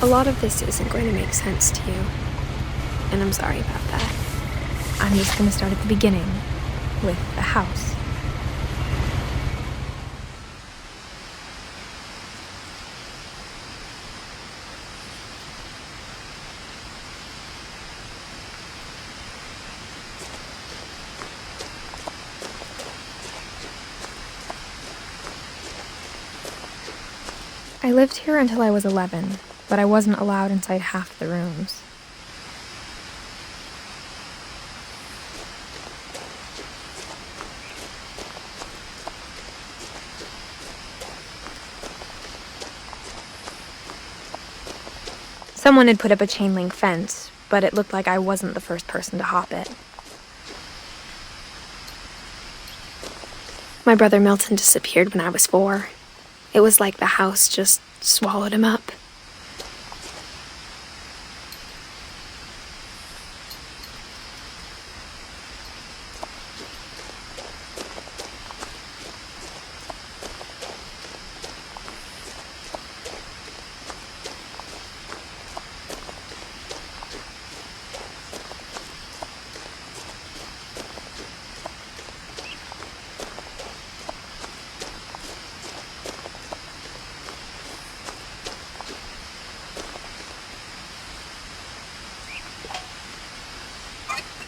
A lot of this isn't going to make sense to you, and I'm sorry about that. I'm just going to start at the beginning, with the house. I lived here until I was 11, but I wasn't allowed inside half the rooms. Someone had put up a chain link fence, but it looked like I wasn't the first person to hop it. My brother Milton disappeared when I was 4. It was like the house just swallowed him up.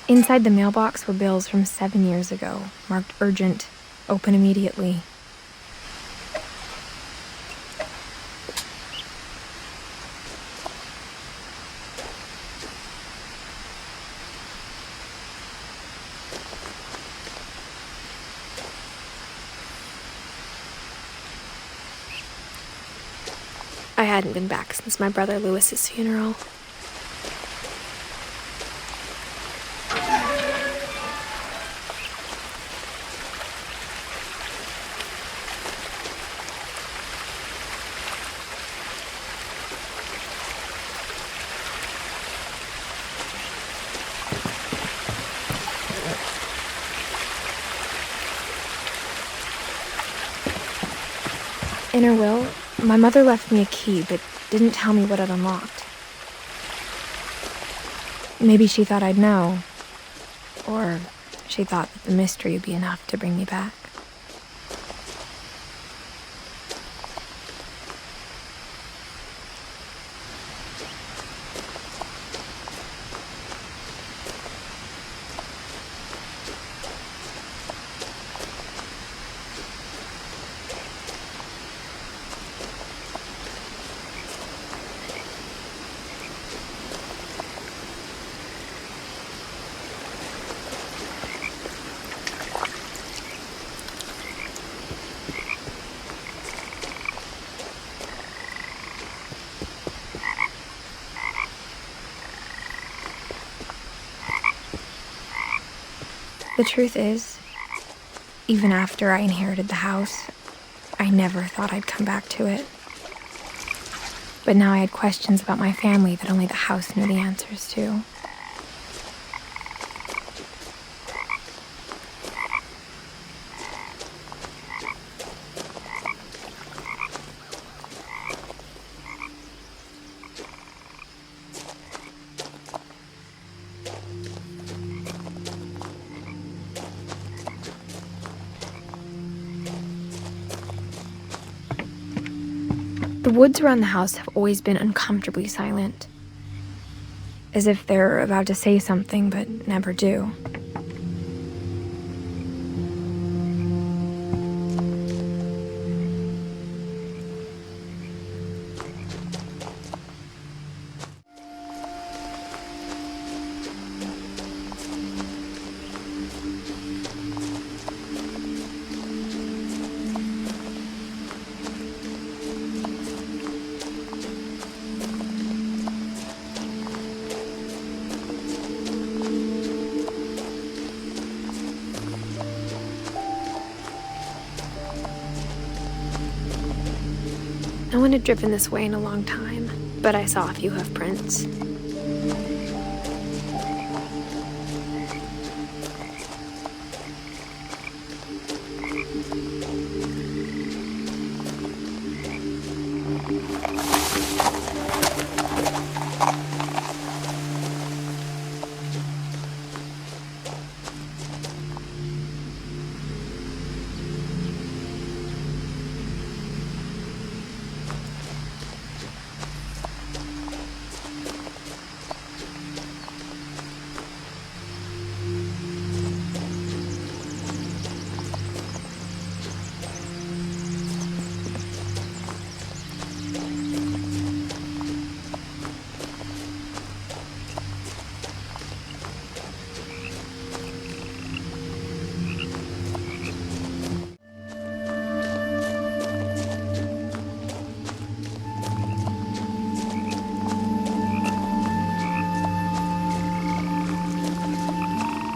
Inside the mailbox were bills from 7 years ago, marked urgent, open immediately. I hadn't been back since my brother Lewis's funeral. In her will, my mother left me a key, but didn't tell me what it unlocked. Maybe she thought I'd know, or she thought that the mystery would be enough to bring me back. The truth is, even after I inherited the house, I never thought I'd come back to it. But now I had questions about my family that only the house knew the answers to. The woods around the house have always been uncomfortably silent, as if they're about to say something but never do. No one had driven this way in a long time, but I saw a few hoof prints.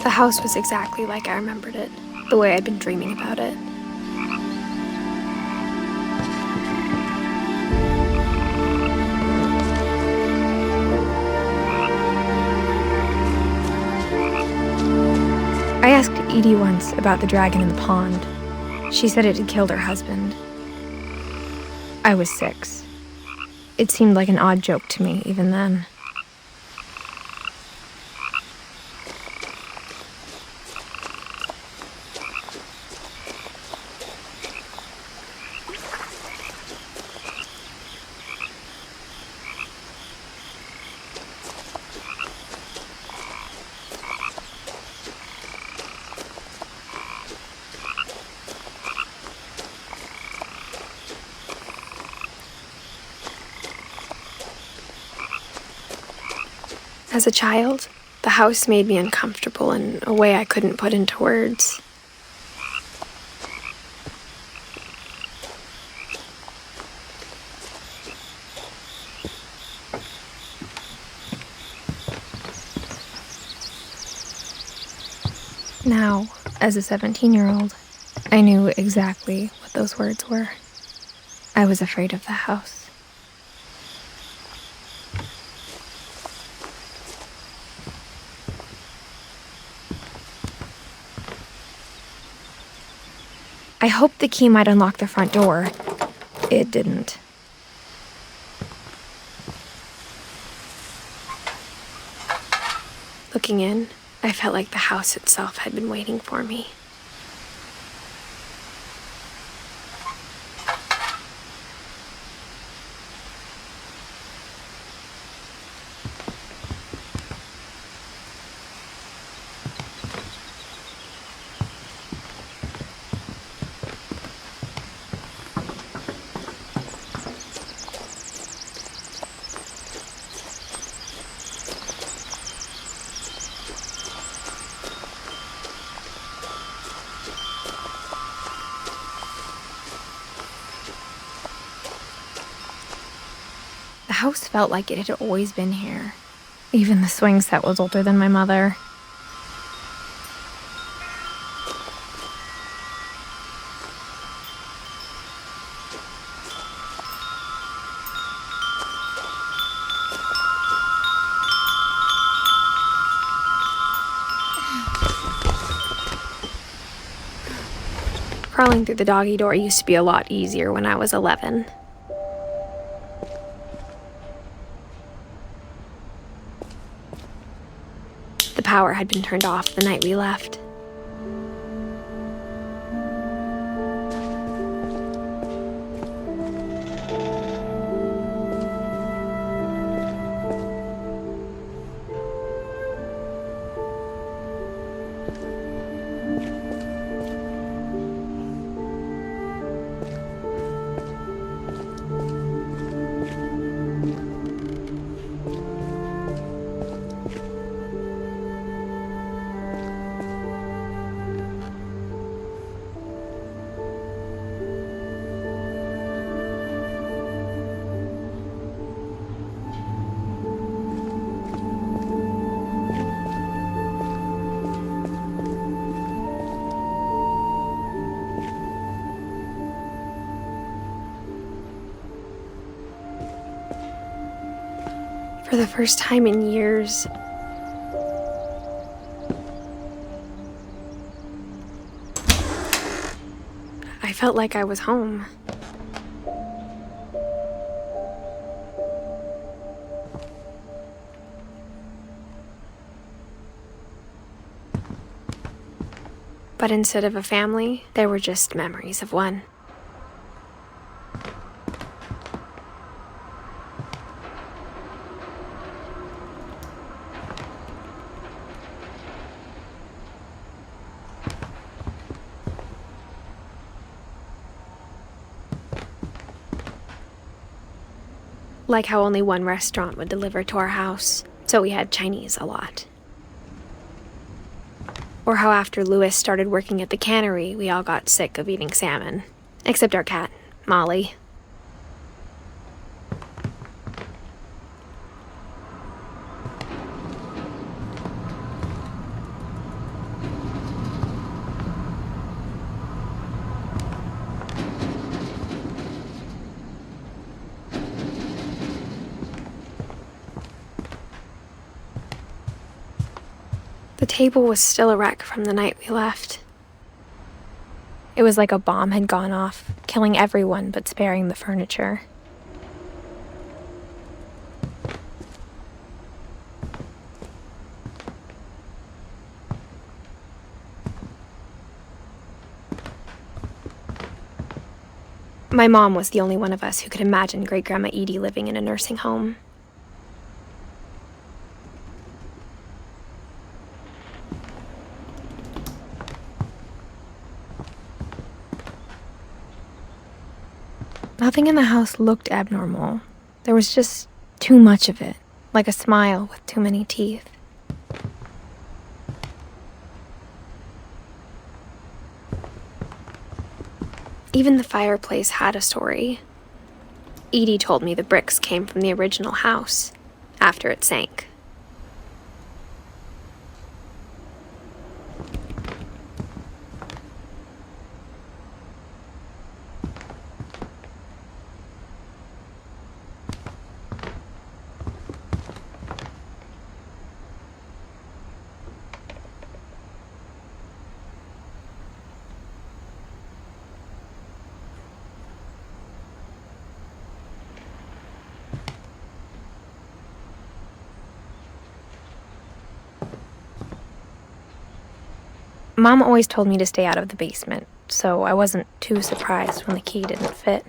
The house was exactly like I remembered it, the way I'd been dreaming about it. I asked Edie once about the dragon in the pond. She said it had killed her husband. I was 6. It seemed like an odd joke to me even then. As a child, the house made me uncomfortable in a way I couldn't put into words. Now, as a 17-year-old, I knew exactly what those words were. I was afraid of the house. I hoped the key might unlock the front door. It didn't. Looking in, I felt like the house itself had been waiting for me. The house felt like it had always been here. Even the swing set was older than my mother. Crawling through the doggy door used to be a lot easier when I was 11. The power had been turned off the night we left. For the first time in years, I felt like I was home. But instead of a family, there were just memories of one. Like how only one restaurant would deliver to our house, so we had Chinese a lot. Or how after Louis started working at the cannery, we all got sick of eating salmon. Except our cat, Molly. table was still a wreck from the night we left. It was like a bomb had gone off, killing everyone but sparing the furniture. My mom was the only one of us who could imagine Great-Grandma Edie living in a nursing home. Nothing in the house looked abnormal. There was just too much of it, like a smile with too many teeth. Even the fireplace had a story. Edie told me the bricks came from the original house, after it sank. Mom always told me to stay out of the basement, so I wasn't too surprised when the key didn't fit.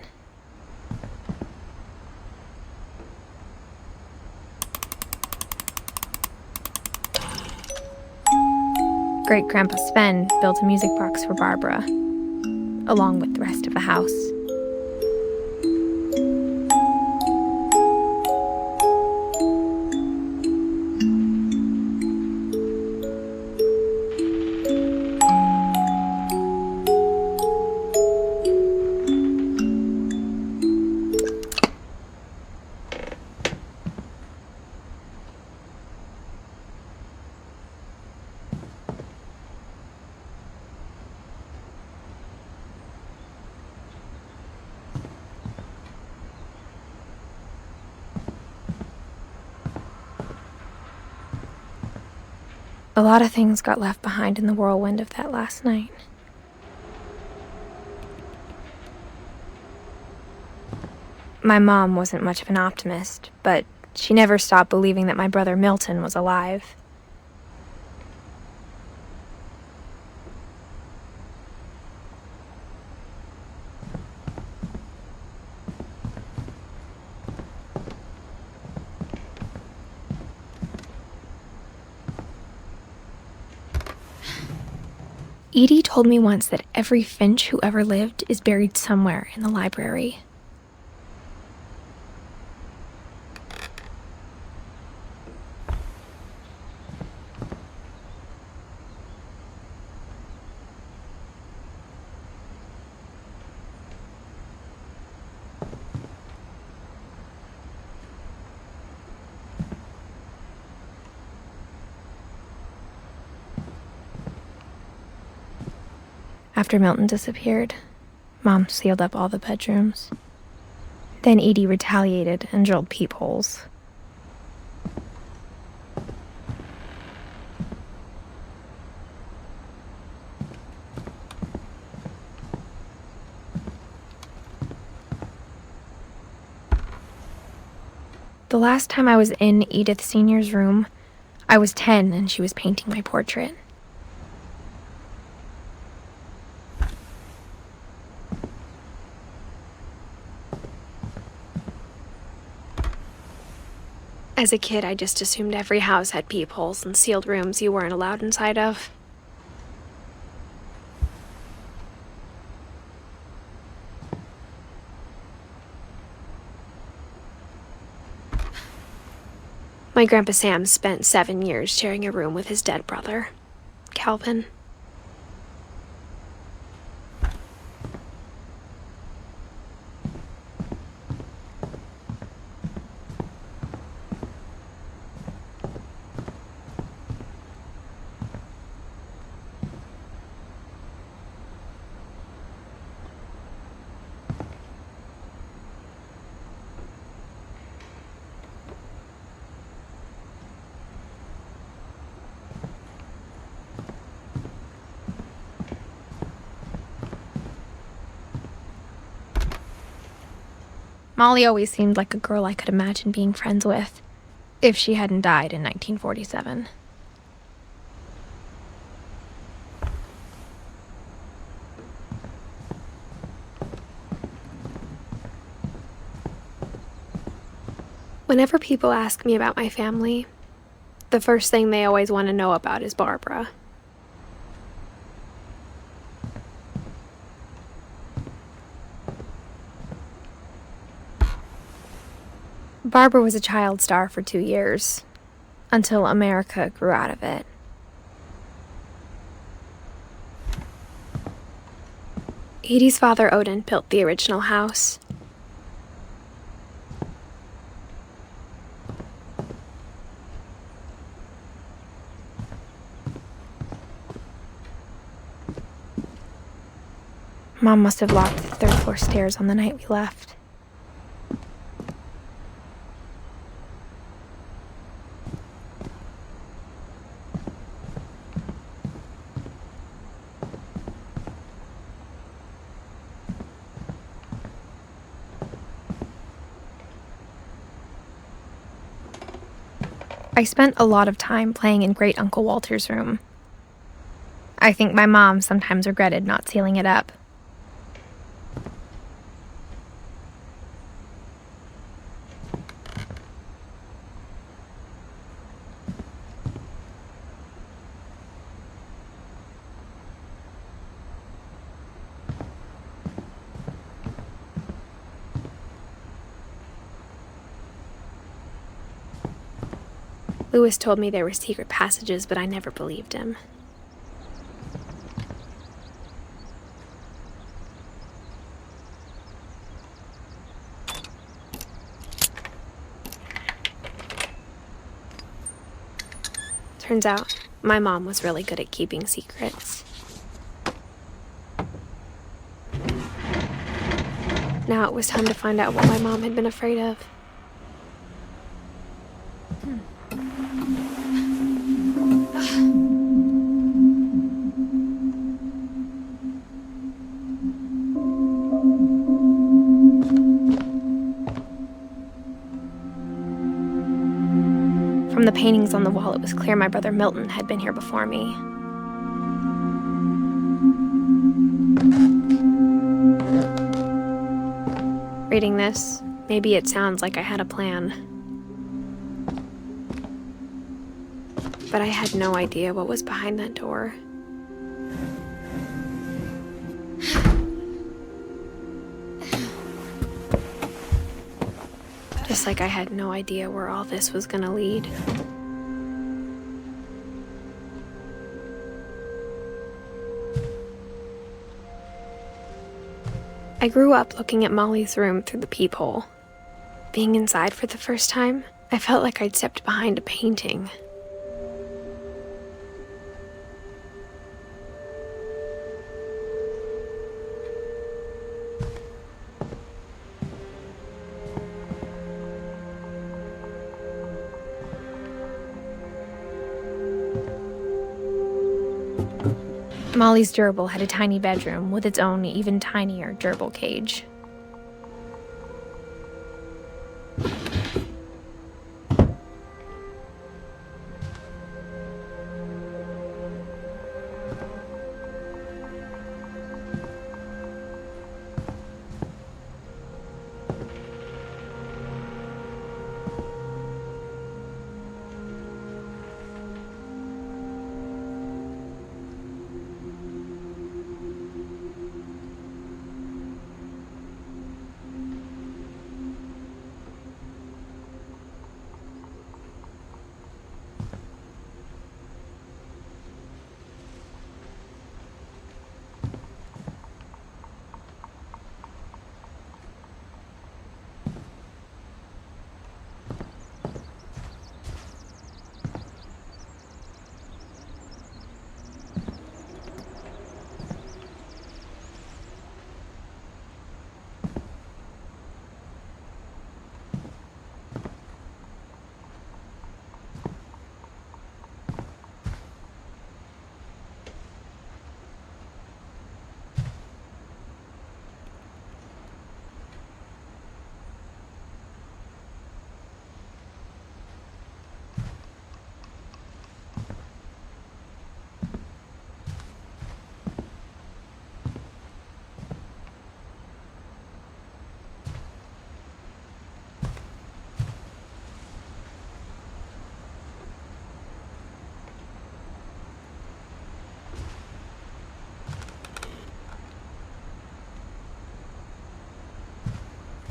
Great-Grandpa Sven built a music box for Barbara, along with the rest of the house. A lot of things got left behind in the whirlwind of that last night. My mom wasn't much of an optimist, but she never stopped believing that my brother Milton was alive. Edie told me once that every Finch who ever lived is buried somewhere in the library. After Milton disappeared, Mom sealed up all the bedrooms. Then Edie retaliated and drilled peepholes. The last time I was in Edith Sr.'s room, I was 10 and she was painting my portrait. As a kid, I just assumed every house had peepholes and sealed rooms you weren't allowed inside of. My Grandpa Sam spent 7 years sharing a room with his dead brother, Calvin. Molly always seemed like a girl I could imagine being friends with, if she hadn't died in 1947. Whenever people ask me about my family, the first thing they always want to know about is Barbara. Barbara was a child star for 2 years, until America grew out of it. Edie's father, Odin, built the original house. Mom must have locked the third-floor stairs on the night we left. I spent a lot of time playing in Great Uncle Walter's room. I think my mom sometimes regretted not sealing it up. Lewis told me there were secret passages, but I never believed him. Turns out, my mom was really good at keeping secrets. Now it was time to find out what my mom had been afraid of. From the paintings on the wall, it was clear my brother Milton had been here before me. Reading this, maybe it sounds like I had a plan. But I had no idea what was behind that door. Just like I had no idea where all this was gonna lead. I grew up looking at Molly's room through the peephole. Being inside for the first time, I felt like I'd stepped behind a painting. Molly's gerbil had a tiny bedroom with its own even tinier gerbil cage.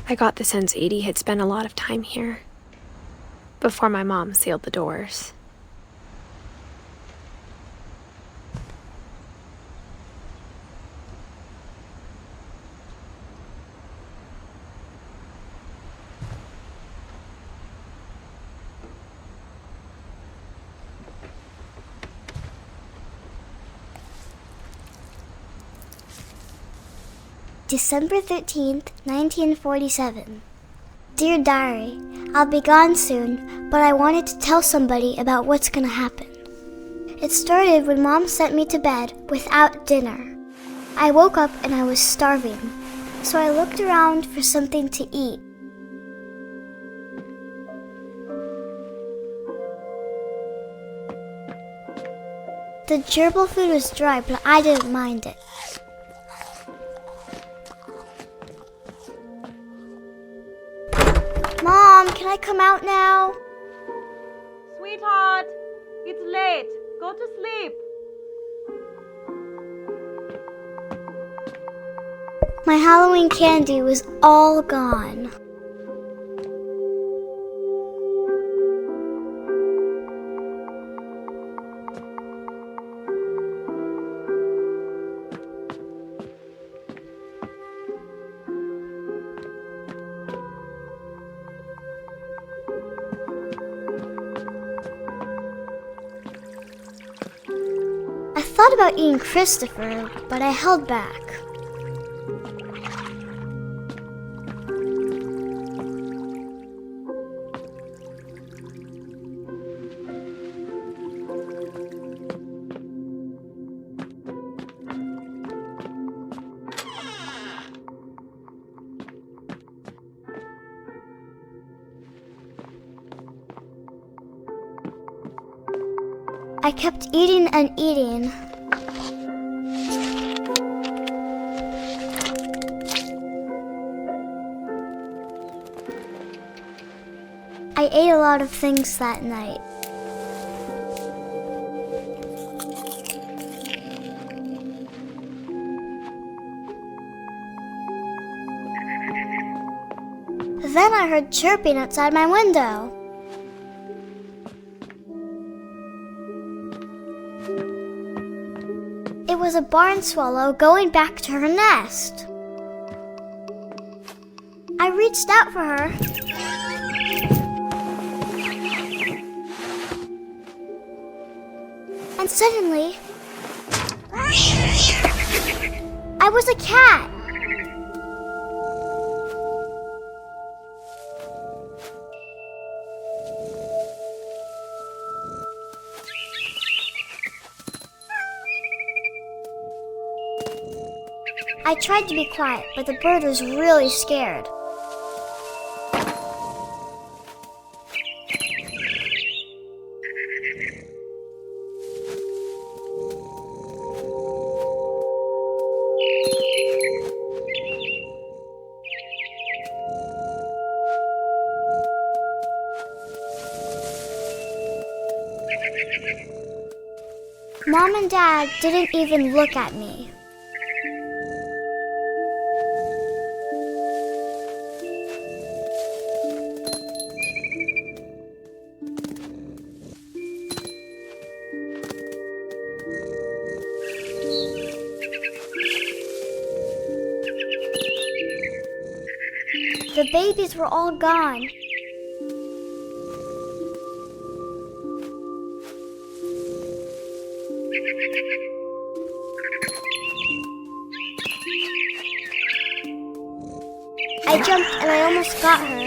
I got the sense Edie had spent a lot of time here before my mom sealed the doors. December 13th, 1947. Dear Diary, I'll be gone soon, but I wanted to tell somebody about what's gonna happen. It started when Mom sent me to bed without dinner. I woke up and I was starving, so I looked around for something to eat. The gerbil food was dry, but I didn't mind it. Mom, can I come out now? Sweetheart, it's late. Go to sleep. My Halloween candy was all gone. I thought about eating Christopher, but I held back. I kept eating and eating. I ate a lot of things that night. Then I heard chirping outside my window. It was a barn swallow going back to her nest. I reached out for her. And suddenly, I was a cat. I tried to be quiet, but the bird was really scared. Mom and Dad didn't even look at me. The babies were all gone. I jumped and I almost got her.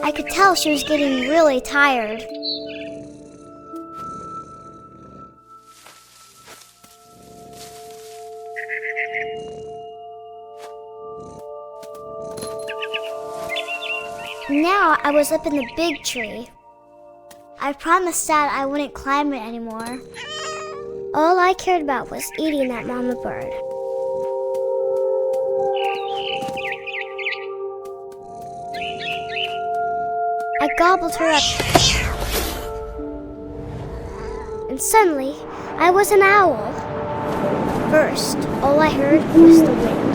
I could tell she was getting really tired. Now I was up in the big tree. I promised Dad I wouldn't climb it anymore. All I cared about was eating that mama bird. I gobbled her up. and suddenly I was an owl. First, all I heard was the wind.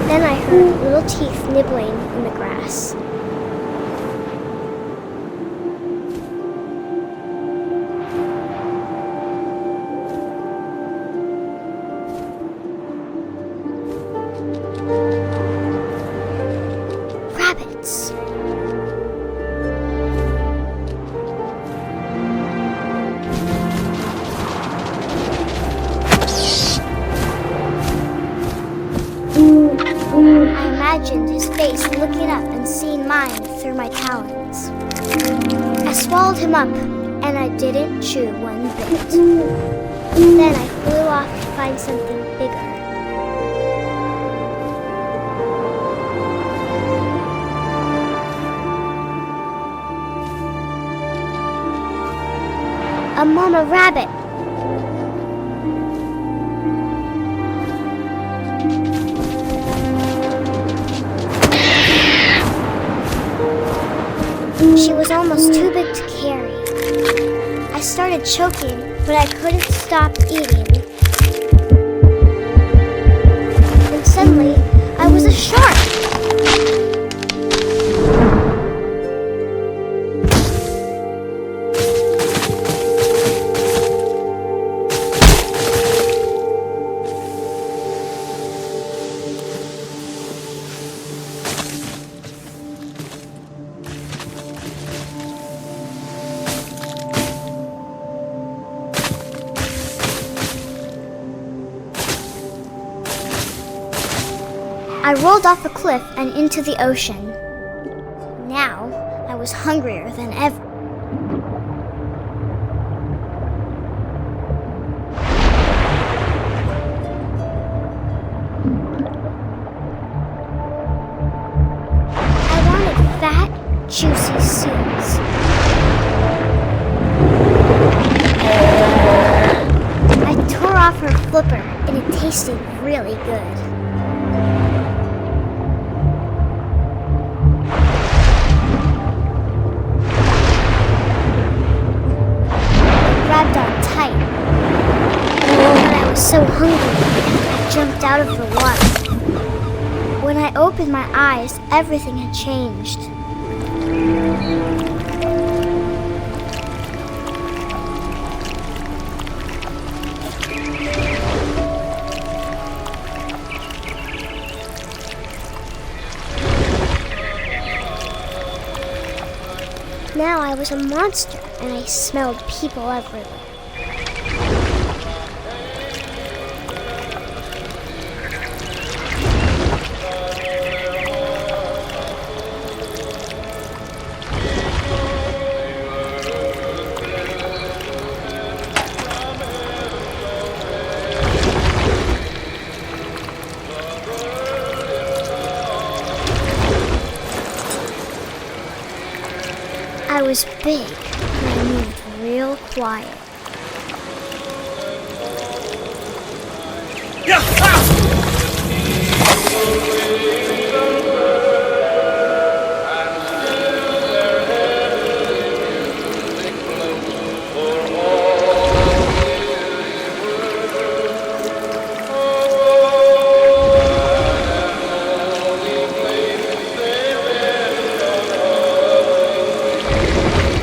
Then I heard little teeth nibbling in the grass. Rabbits. I imagined his face looking up and seeing mine through my talons. I swallowed him up, and I didn't chew one bit. Then I flew off to find something bigger. A mama rabbit. She was almost too big to carry. I started choking, but I couldn't stop eating. And suddenly, I was a shark. I rolled off a cliff and into the ocean. Now, I was hungrier than ever. I wanted fat, juicy seals. I tore off her flipper, and it tasted really good. Grabbed on tight. But I was so hungry, I jumped out of the water. When I opened my eyes, everything had changed. Now I was a monster, and I smelled people everywhere. I was big, and I moved real quiet.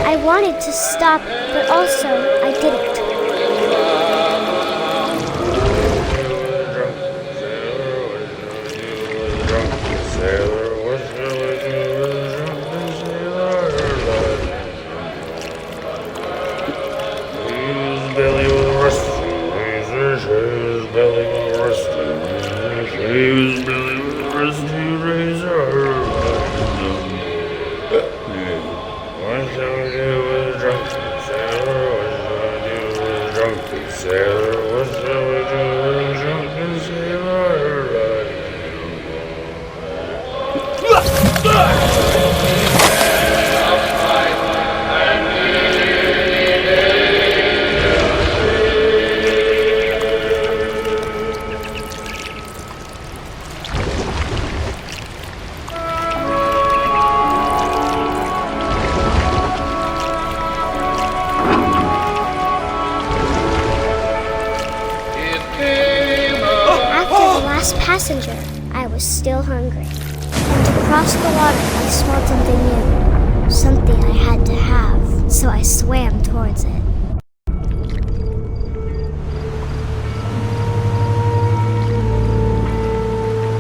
I wanted to stop, but also I didn't. passenger, I was still hungry. And across the water, I smelled something new. Something I had to have, so I swam towards it.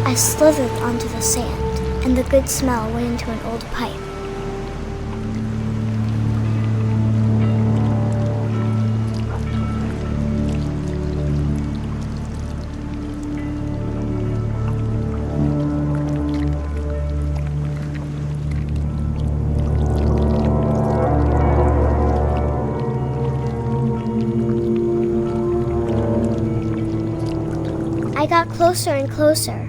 I slithered onto the sand, and the good smell went into an old pipe. I got closer and closer.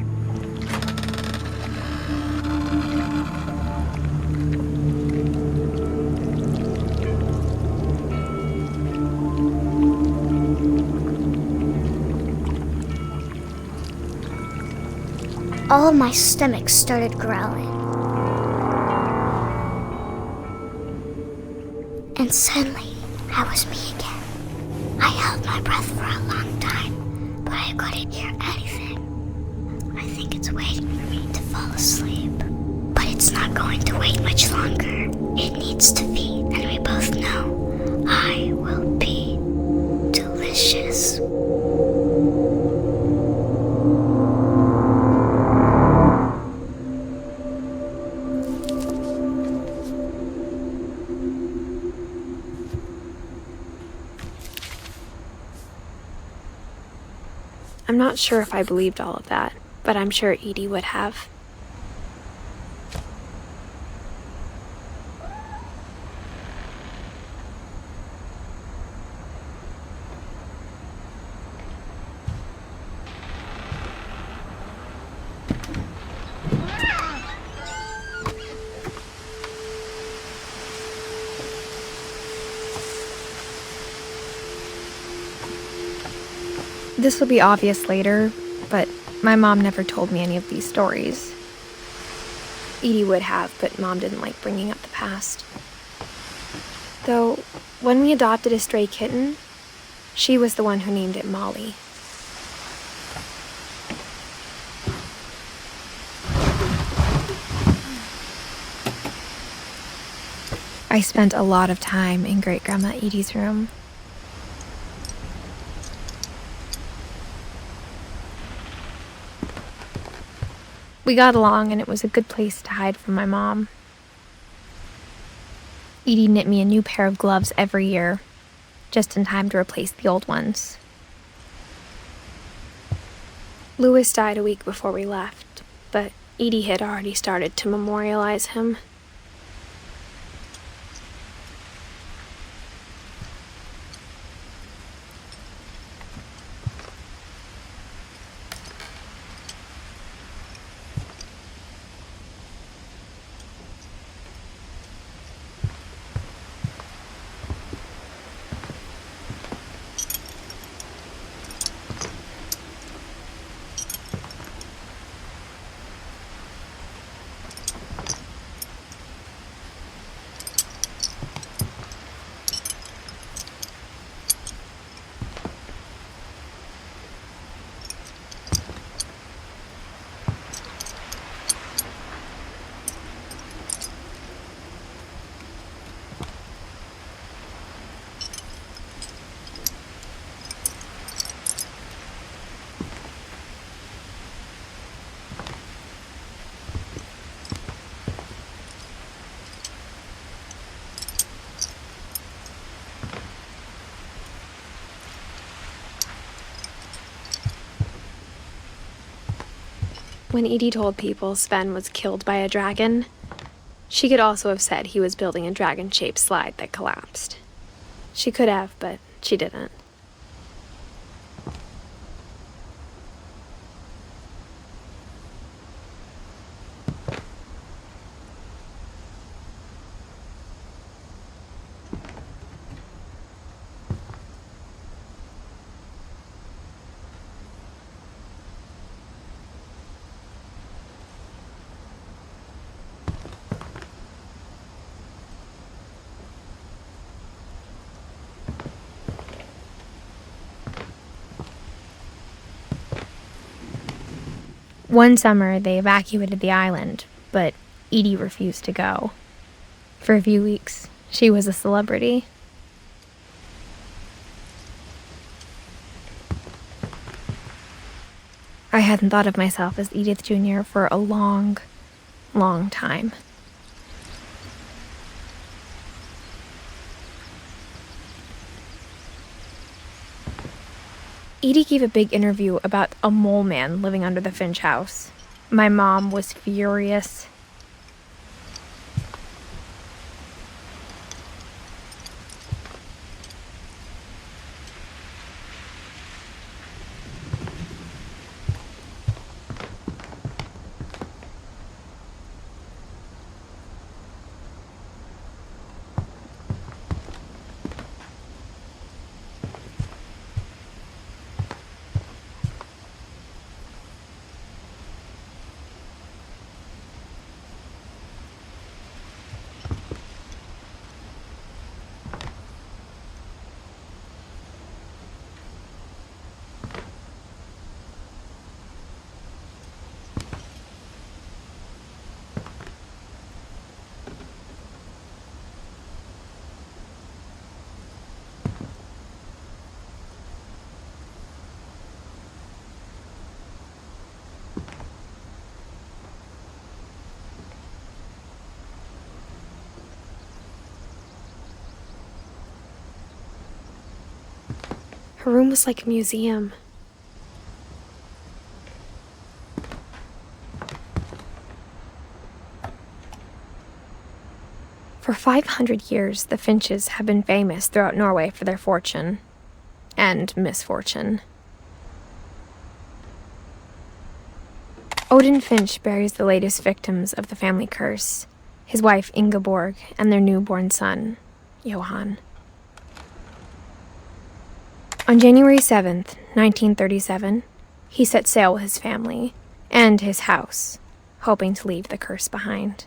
All of my stomach started growling. And suddenly, I was me again. I held my breath for a long time, but I couldn't hear anything. I think it's waiting for me to fall asleep. But it's not going to wait much longer. It needs to feed, and we both know I will be delicious. I'm not sure if I believed all of that, but I'm sure Edie would have. This will be obvious later, but my mom never told me any of these stories. Edie would have, but Mom didn't like bringing up the past. Though, when we adopted a stray kitten, she was the one who named it Molly. I spent a lot of time in Great-Grandma Edie's room. We got along, and it was a good place to hide from my mom. Edie knit me a new pair of gloves every year, just in time to replace the old ones. Louis died a week before we left, but Edie had already started to memorialize him. When Edie told people Sven was killed by a dragon, she could also have said he was building a dragon-shaped slide that collapsed. She could have, but she didn't. One summer, they evacuated the island, but Edie refused to go. For a few weeks, she was a celebrity. I hadn't thought of myself as Edith Jr. for a long, long time. Edie gave a big interview about a mole man living under the Finch house. My mom was furious. Her room was like a museum. For 500 years, the Finches have been famous throughout Norway for their fortune and misfortune. Odin Finch buries the latest victims of the family curse, his wife Ingeborg and their newborn son, Johan. On January 7th, 1937, he set sail with his family and his house, hoping to leave the curse behind.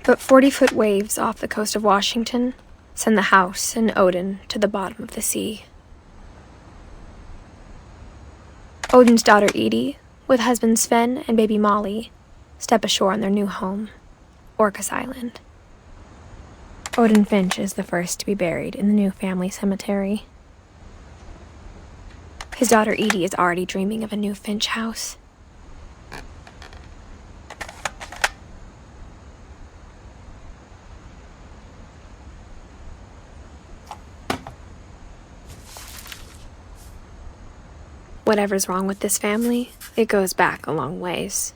But 40-foot waves off the coast of Washington send the house and Odin to the bottom of the sea. Odin's daughter Edie, with husband Sven and baby Molly, step ashore on their new home, Orcas Island. Odin Finch is the first to be buried in the new family cemetery. His daughter Edie is already dreaming of a new Finch house. Whatever's wrong with this family, it goes back a long ways.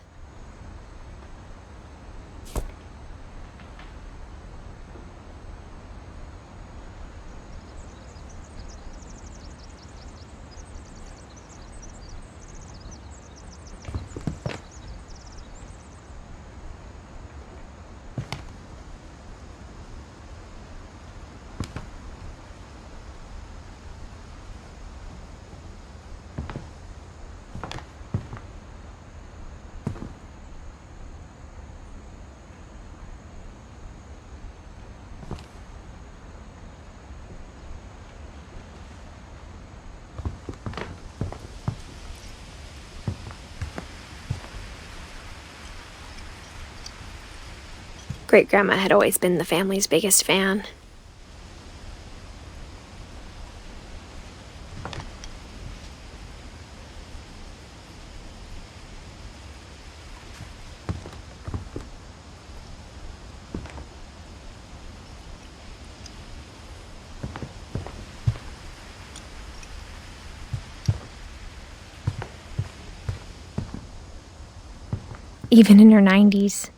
Great-grandma had always been the family's biggest fan. Even in her 90s.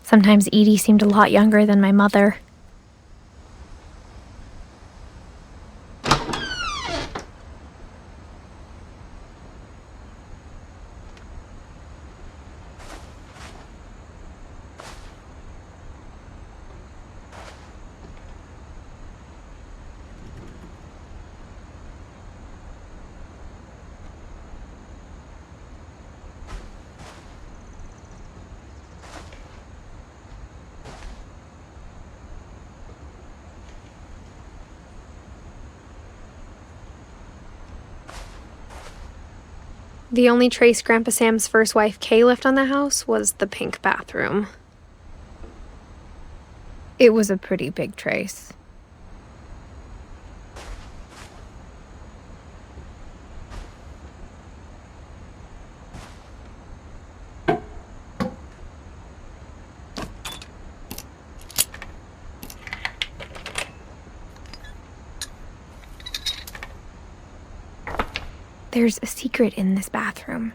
Sometimes Edie seemed a lot younger than my mother. The only trace Grandpa Sam's first wife, Kay, left on the house was the pink bathroom. It was a pretty big trace. There's a secret in this bathroom.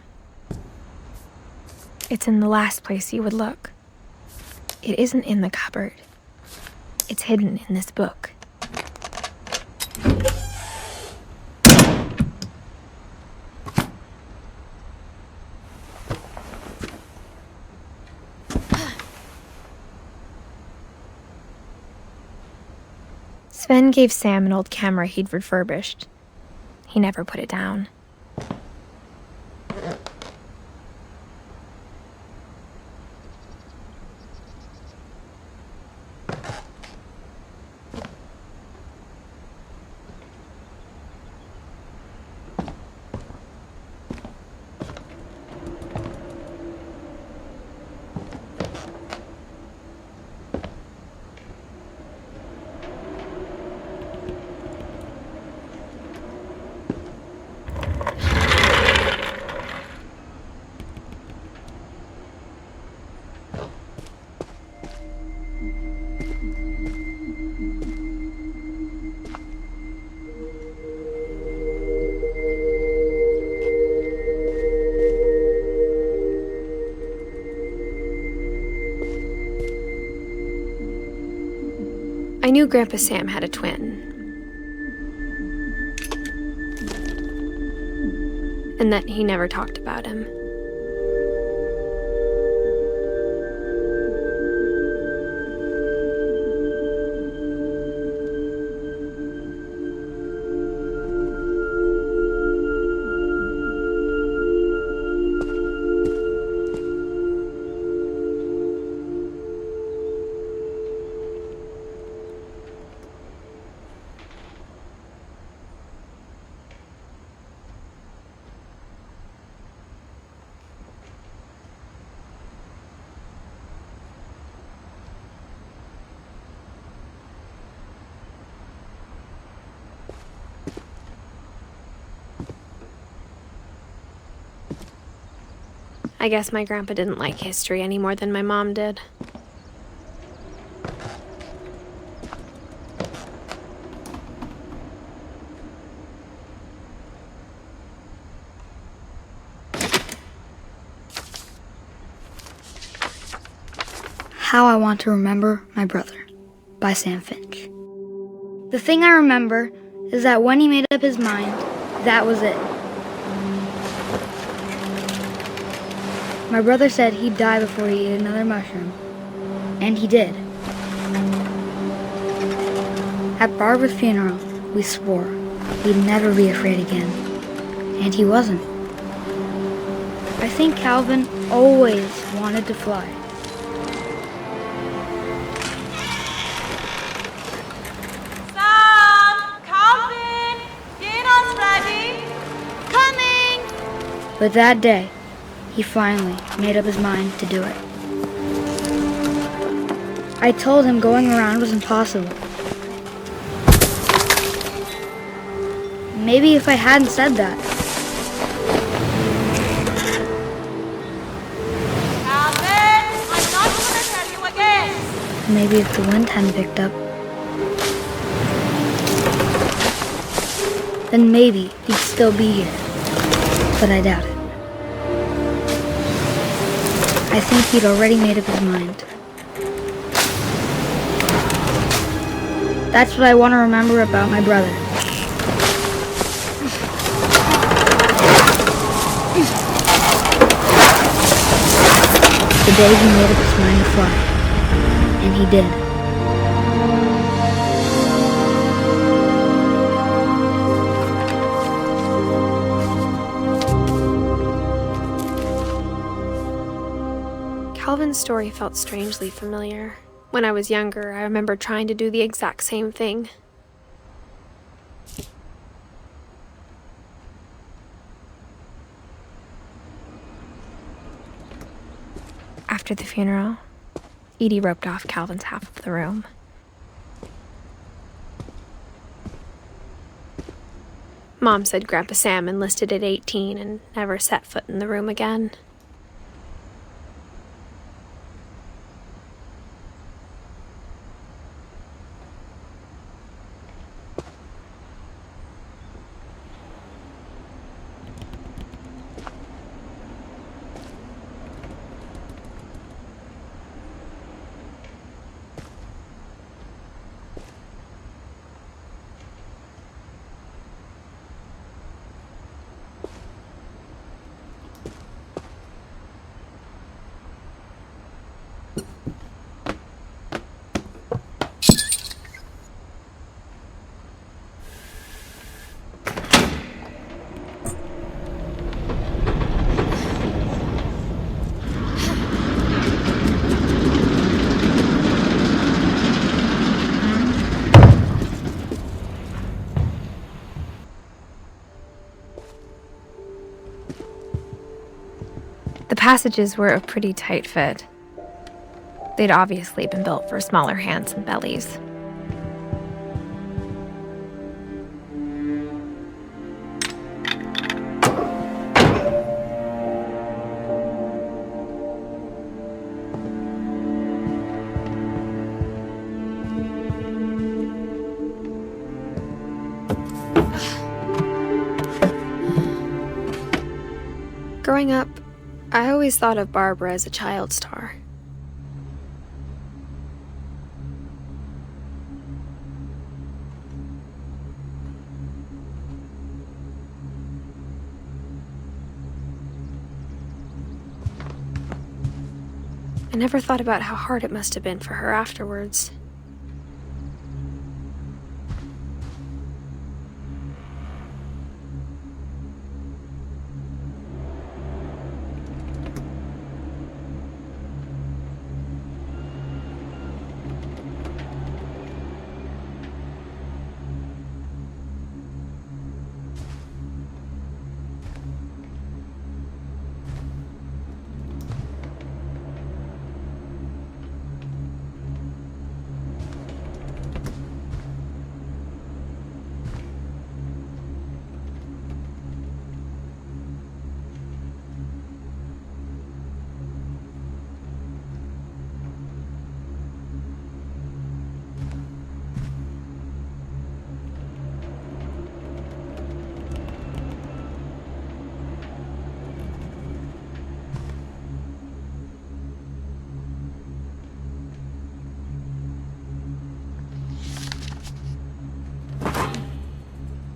It's in the last place you would look. It isn't in the cupboard. It's hidden in this book. Sven gave Sam an old camera he'd refurbished. He never put it down. I knew Grandpa Sam had a twin. And that he never talked about him. I guess my grandpa didn't like history any more than my mom did. How I Want to Remember My Brother by Sam Finch. The thing I remember is that when he made up his mind, that was it. My brother said he'd die before he ate another mushroom. And he did. At Barbara's funeral, we swore we'd never be afraid again. And he wasn't. I think Calvin always wanted to fly. Sam! Calvin! Dinner's ready! Coming! But that day, he finally made up his mind to do it. I told him going around was impossible. Maybe if I hadn't said that. Calvin! I'm not gonna tell you again! Maybe if the wind hadn't picked up. Then maybe he'd still be here. But I doubt it. I think he'd already made up his mind. That's what I want to remember about my brother. The day he made up his mind to fly. And he did. Calvin's story felt strangely familiar. When I was younger, I remember trying to do the exact same thing. After the funeral, Edie roped off Calvin's half of the room. Mom said Grandpa Sam enlisted at 18 and never set foot in the room again. The passages were a pretty tight fit. They'd obviously been built for smaller hands and bellies. Growing up, I always thought of Barbara as a child star. I never thought about how hard it must have been for her afterwards.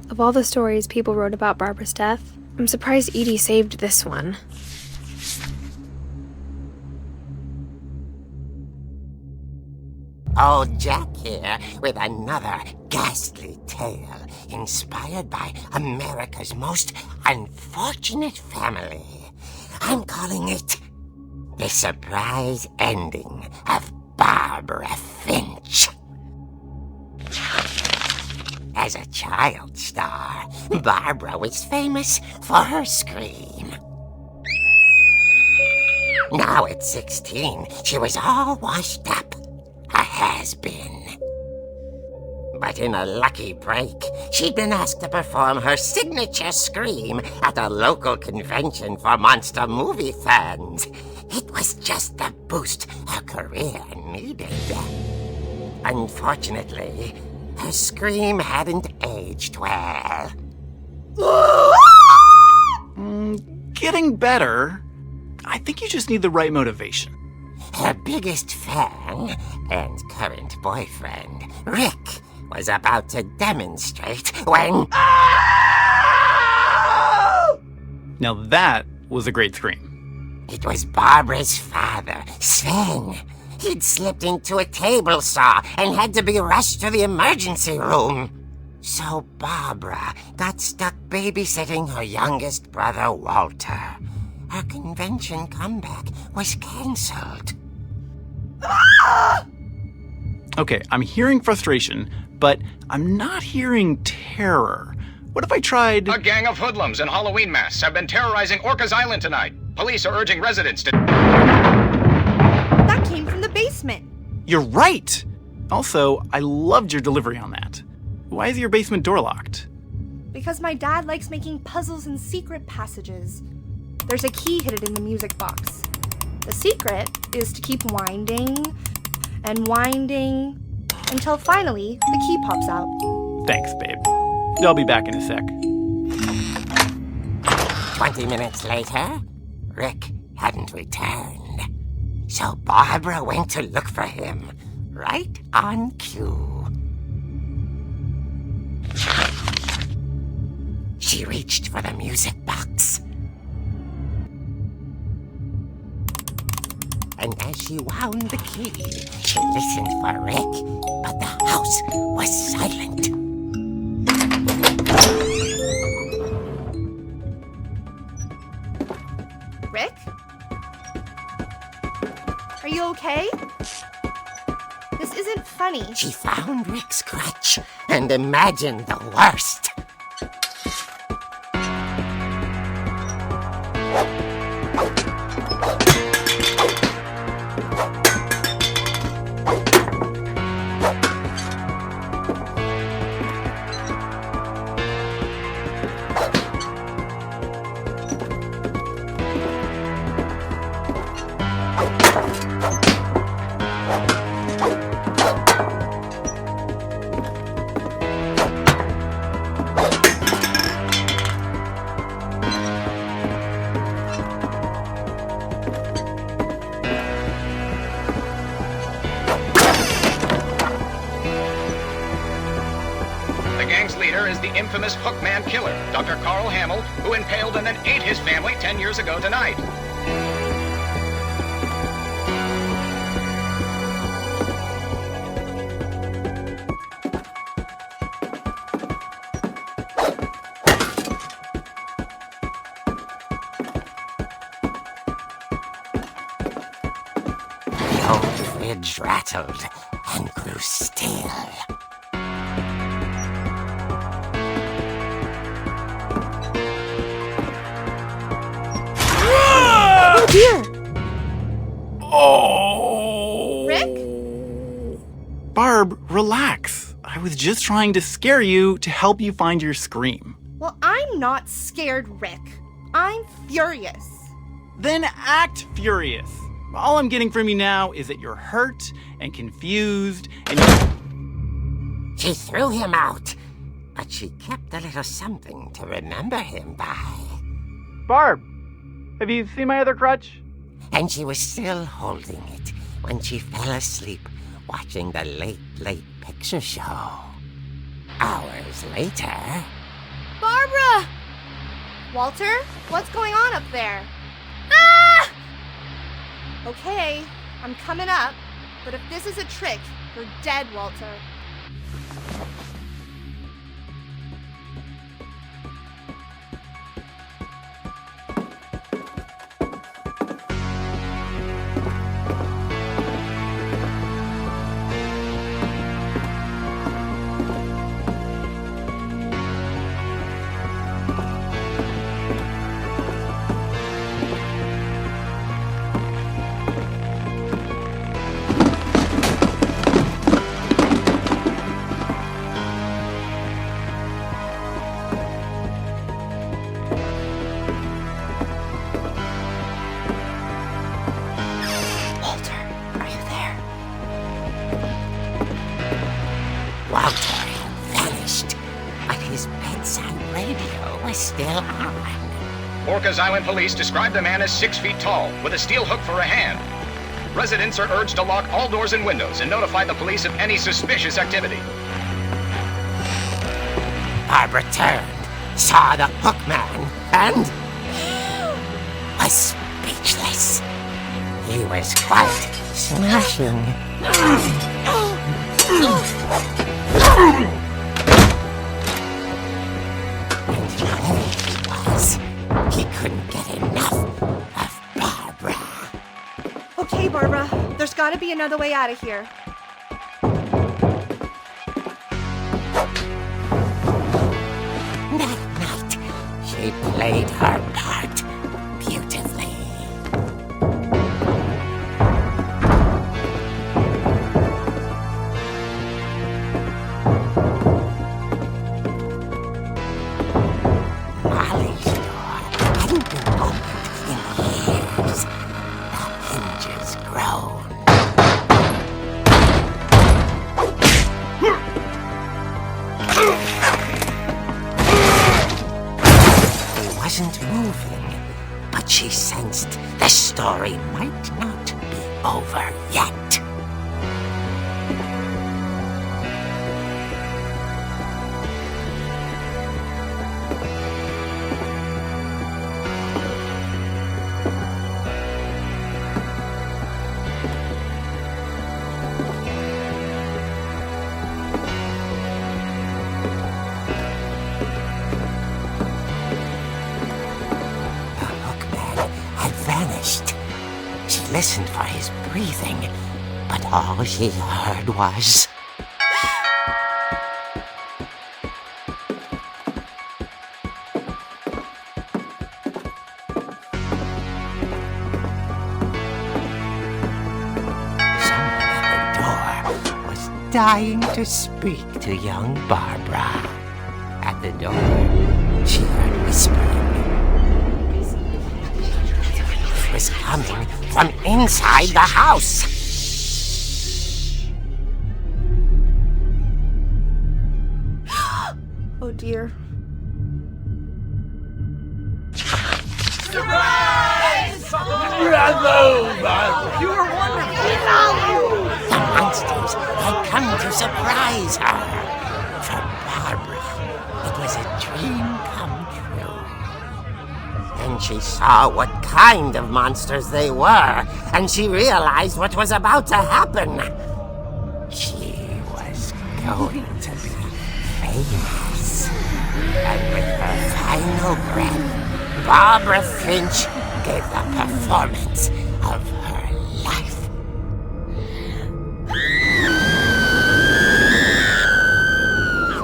Of all the stories people wrote about Barbara's death, I'm surprised Edie saved this one. Old Jack here with another ghastly tale inspired by America's most unfortunate family. I'm calling it The Surprise Ending of Barbara Finch. As a child star, Barbara was famous for her scream. Now at 16, she was all washed up. A has-been. But in a lucky break, she'd been asked to perform her signature scream at a local convention for monster movie fans. It was just the boost her career needed. Unfortunately, her scream hadn't aged well. Getting better. I think you just need the right motivation. Her biggest fan and current boyfriend, Rick, was about to demonstrate when... Now that was a great scream. It was Barbara's father, Sven. He'd slipped into a table saw and had to be rushed to the emergency room. So Barbara got stuck babysitting her youngest brother, Walter. Her convention comeback was cancelled. Okay, I'm hearing frustration, but I'm not hearing terror. What if I tried... A gang of hoodlums in Halloween masks have been terrorizing Orcas Island tonight. Police are urging residents to... You're right! Also, I loved your delivery on that. Why is your basement door locked? Because my dad likes making puzzles and secret passages. There's a key hidden in the music box. The secret is to keep winding and winding until finally the key pops out. Thanks, babe. I'll be back in a sec. 20 minutes later, Rick hadn't returned. So Barbara went to look for him, right on cue. She reached for the music box. And as she wound the key, she listened for Rick, but the house was silent. Rick? Are you okay? This isn't funny. She found Rick's crutch and imagined the worst. Is the infamous Hookman killer, Dr. Carl Hamill, who impaled and then ate his family 10 years ago tonight. The old fridge rattled and grew still. Dear. Oh! Rick? Barb, relax. I was just trying to scare you to help you find your scream. Well, I'm not scared, Rick. I'm furious. Then act furious. All I'm getting from you now is that you're hurt and confused and... She threw him out, but she kept a little something to remember him by. Barb, have you seen my other crutch? And she was still holding it when she fell asleep watching the late picture show. Hours later... Barbara! Walter, what's going on up there? Ah! Okay, I'm coming up, but if this is a trick, you're dead, Walter. Walter had vanished, but his bedside radio was still on. Orcas Island police describe the man as 6 feet tall, with a steel hook for a hand. Residents are urged to lock all doors and windows and notify the police of any suspicious activity. Barbara turned, saw the hookman, and was speechless. He was quite smashing. And there he was. He couldn't get enough of Barbara. Okay, Barbara, there's gotta be another way out of here. That night, she played her part beautifully. moving, but she sensed the story might not be over yet. She listened for his breathing, but all she heard was... Someone at the door was dying to speak to young Barbara. At the door, she heard whispering. It was coming from inside the house. Oh dear. Surprise! Bravo, Barbara! You were wonderful! The monsters had come to surprise her. For Barbara, it was a dream come true. Then she saw what kind of monsters they were, and she realized what was about to happen. She was going to be famous. And with her final breath, Barbara Finch gave the performance of her life.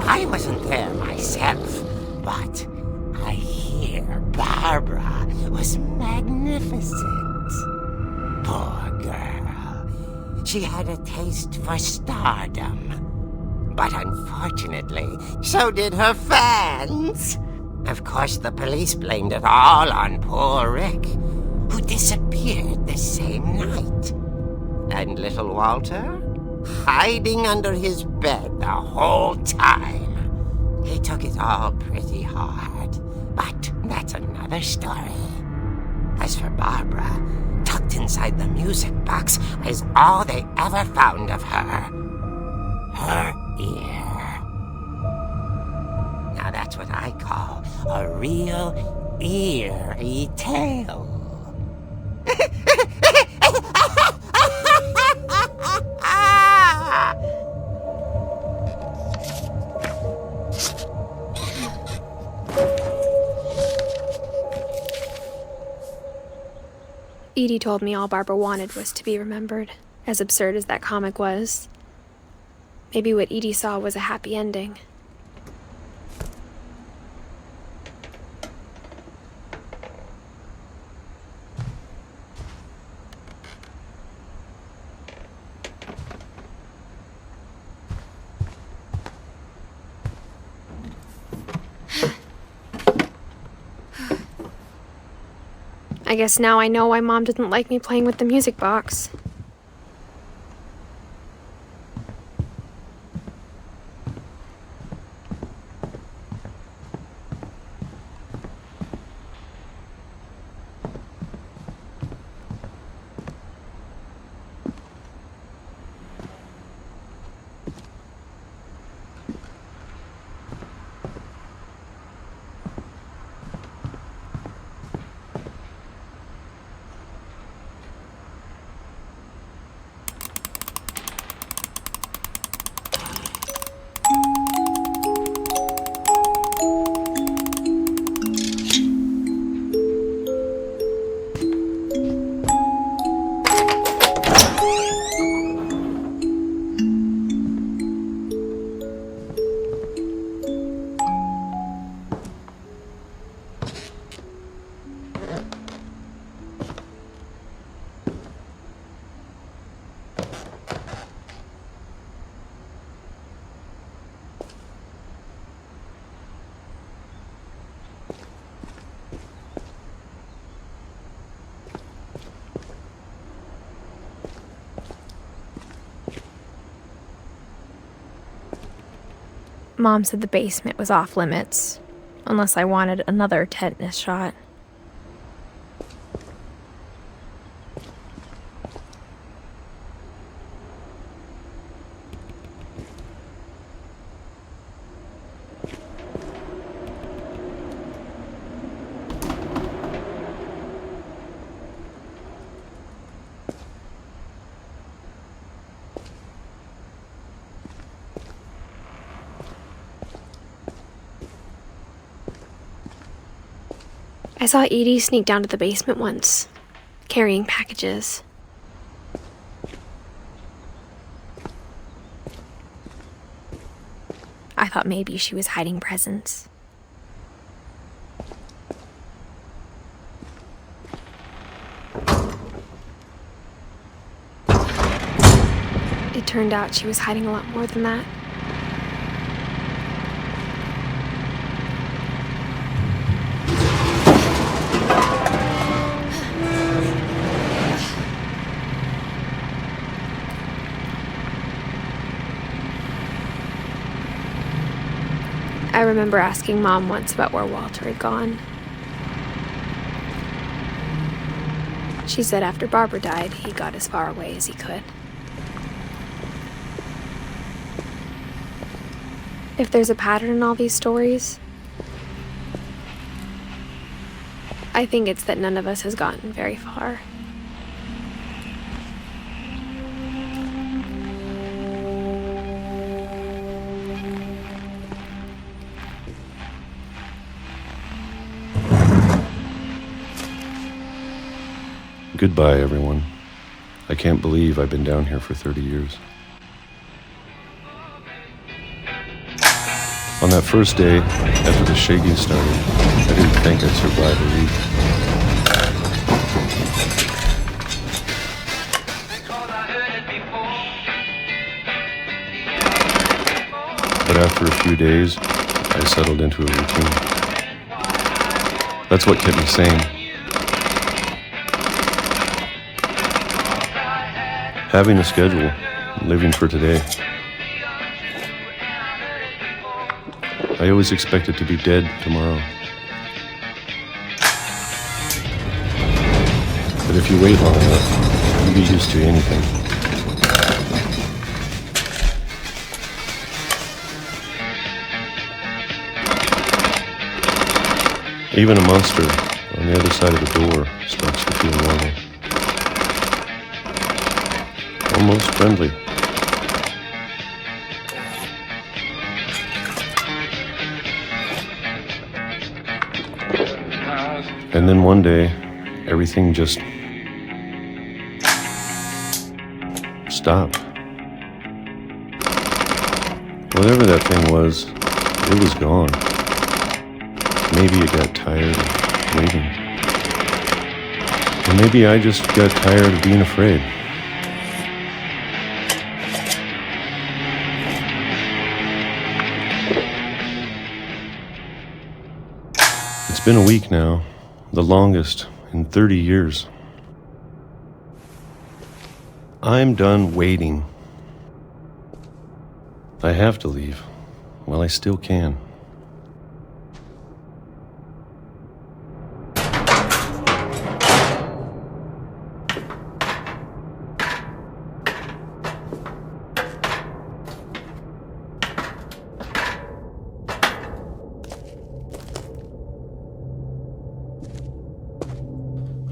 I wasn't there myself, but I hear Barbara was magnificent. Poor girl. She had a taste for stardom. But unfortunately, so did her fans. Of course, the police blamed it all on poor Rick, who disappeared the same night. And little Walter, hiding under his bed the whole time. He took it all pretty hard, but that's another story. As for Barbara, tucked inside the music box was all they ever found of her. Her ear. Now that's what I call a real eerie tale. Edie told me all Barbara wanted was to be remembered, as absurd as that comic was. Maybe what Edie saw was a happy ending. I guess now I know why Mom didn't like me playing with the music box. Mom said the basement was off limits, unless I wanted another tetanus shot. I saw Edie sneak down to the basement once, carrying packages. I thought maybe she was hiding presents. It turned out she was hiding a lot more than that. I remember asking Mom once about where Walter had gone. She said after Barbara died, he got as far away as he could. If there's a pattern in all these stories, I think it's that none of us has gotten very far. Goodbye, everyone. I can't believe I've been down here for 30 years. On that first day, after the shaking started, I didn't think I'd survive a week. But after a few days, I settled into a routine. That's what kept me sane. Having a schedule, living for today. I always expected to be dead tomorrow. But if you wait long enough, you get used to anything. Even a monster on the other side of the door starts to feel normal. Almost friendly. And then one day, everything just stopped. Whatever that thing was, it was gone. Maybe it got tired of waiting. Or maybe I just got tired of being afraid. It's been a week now, the longest in 30 years. I'm done waiting. I have to leave while I still can.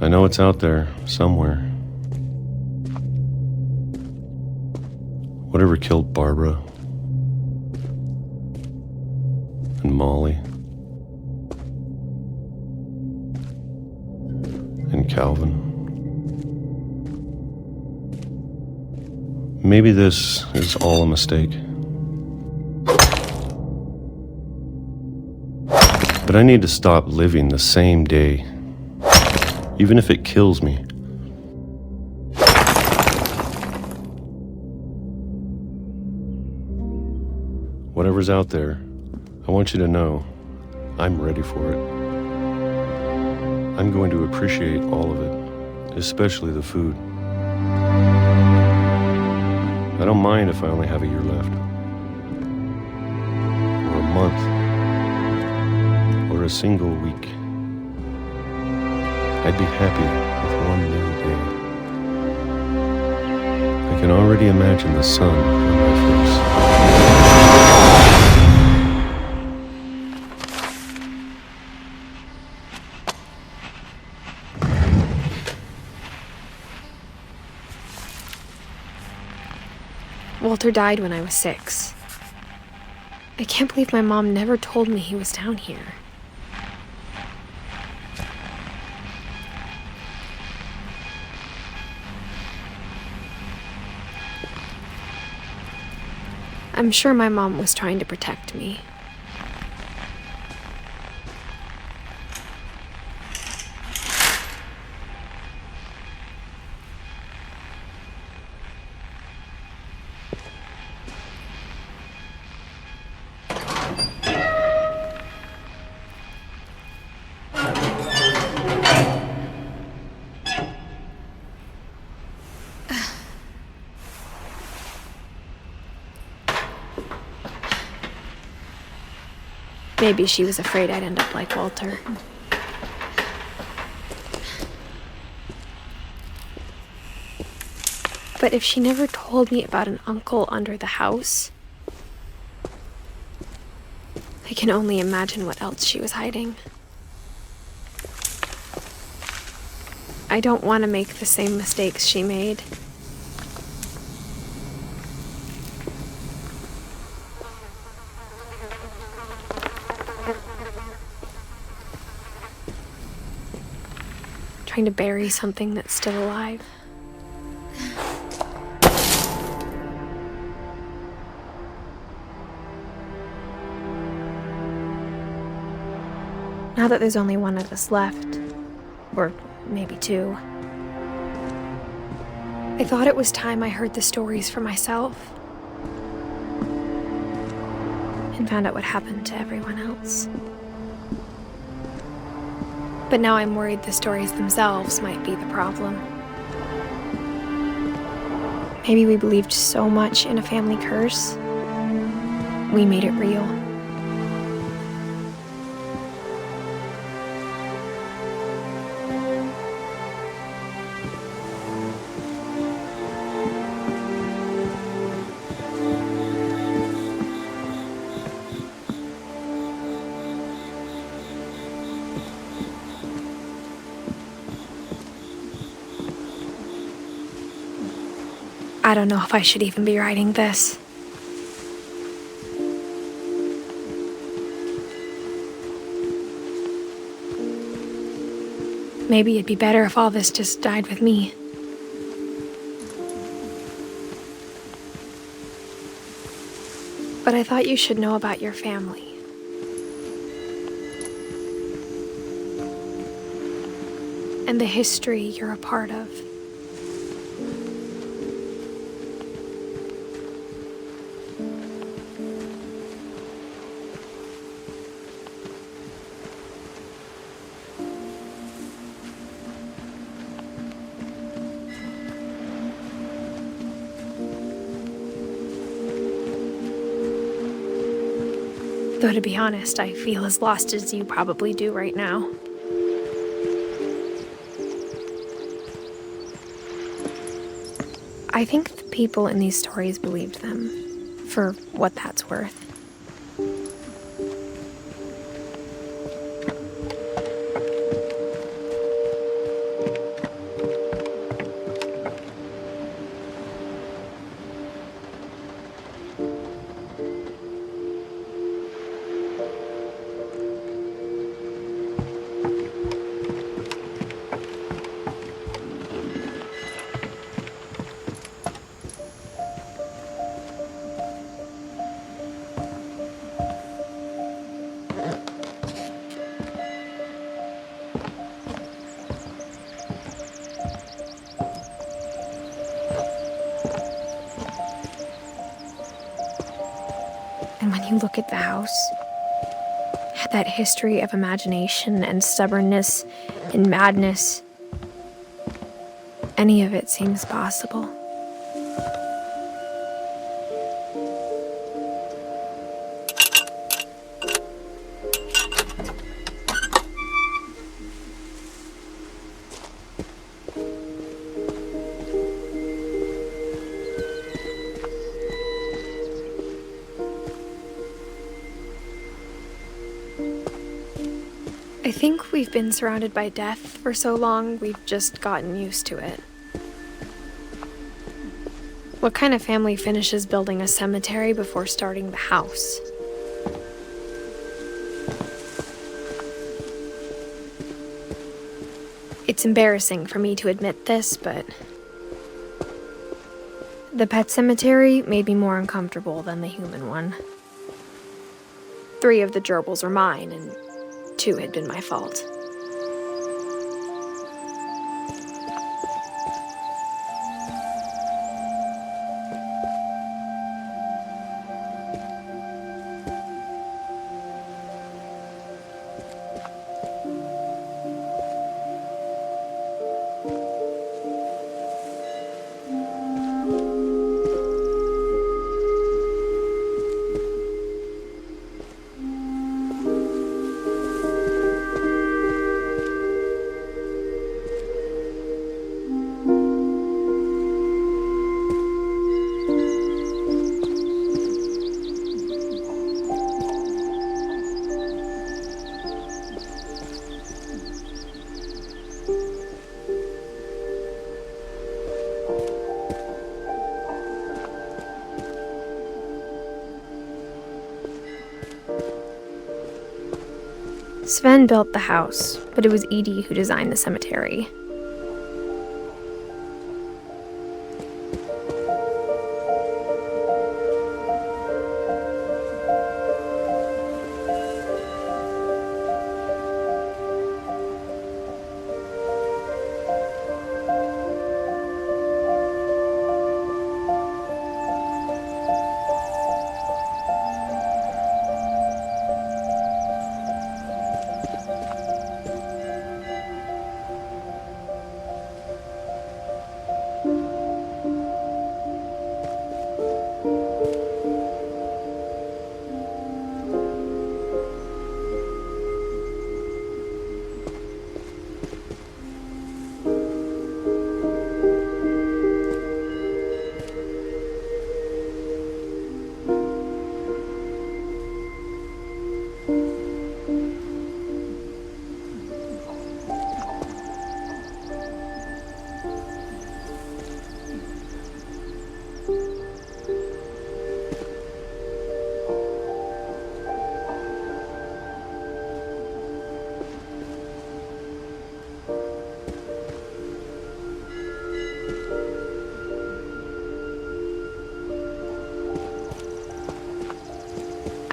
I know it's out there, somewhere. Whatever killed Barbara and Molly and Calvin. Maybe this is all a mistake. But I need to stop living the same day. Even if it kills me. Whatever's out there, I want you to know I'm ready for it. I'm going to appreciate all of it, especially the food. I don't mind if I only have a year left, or a month, or a single week. I'd be happy with one new day. I can already imagine the sun on my face. Walter died when I was 6. I can't believe my mom never told me he was down here. I'm sure my mom was trying to protect me. Maybe she was afraid I'd end up like Walter. But if she never told me about an uncle under the house, I can only imagine what else she was hiding. I don't want to make the same mistakes she made. Trying to bury something that's still alive. Now that there's only one of us left, or maybe two, I thought it was time I heard the stories for myself and found out what happened to everyone else. But now I'm worried the stories themselves might be the problem. Maybe we believed so much in a family curse, we made it real. I don't know if I should even be writing this. Maybe it'd be better if all this just died with me. But I thought you should know about your family. And the history you're a part of. Though to be honest, I feel as lost as you probably do right now. I think the people in these stories believed them, for what that's worth. And when you look at the house, that history of imagination and stubbornness and madness, any of it seems possible. I think we've been surrounded by death for so long, we've just gotten used to it. What kind of family finishes building a cemetery before starting the house? It's embarrassing for me to admit this, but The pet cemetery made me more uncomfortable than the human one. 3 of the gerbils were mine, and 2 had been my fault. Sven built the house, but it was Edie who designed the cemetery.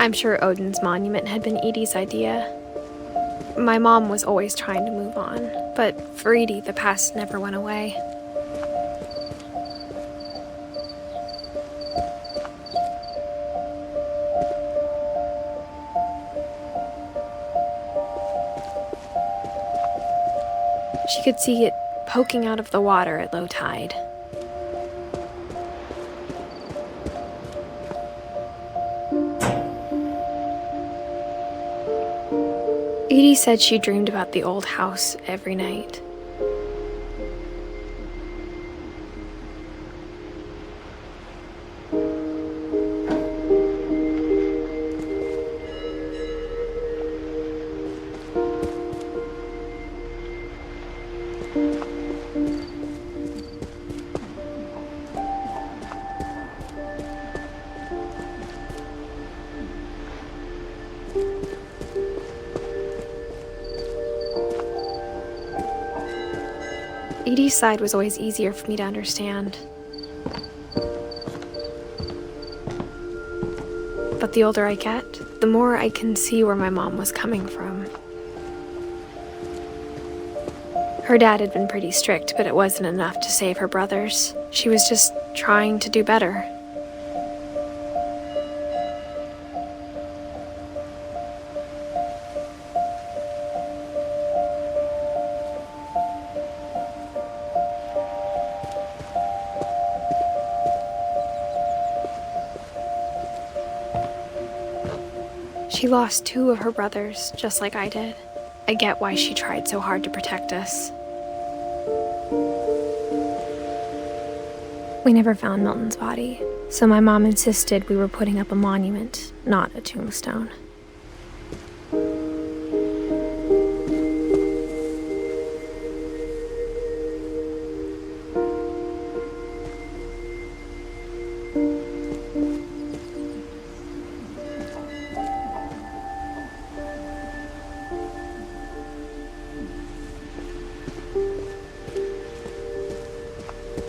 I'm sure Odin's monument had been Edie's idea. My mom was always trying to move on, but for Edie, the past never went away. She could see it poking out of the water at low tide. Edie said she dreamed about the old house every night. Edie's side was always easier for me to understand. But the older I get, the more I can see where my mom was coming from. Her dad had been pretty strict, but it wasn't enough to save her brothers. She was just trying to do better. She lost 2 of her brothers, just like I did. I get why she tried so hard to protect us. We never found Milton's body, so my mom insisted we were putting up a monument, not a tombstone.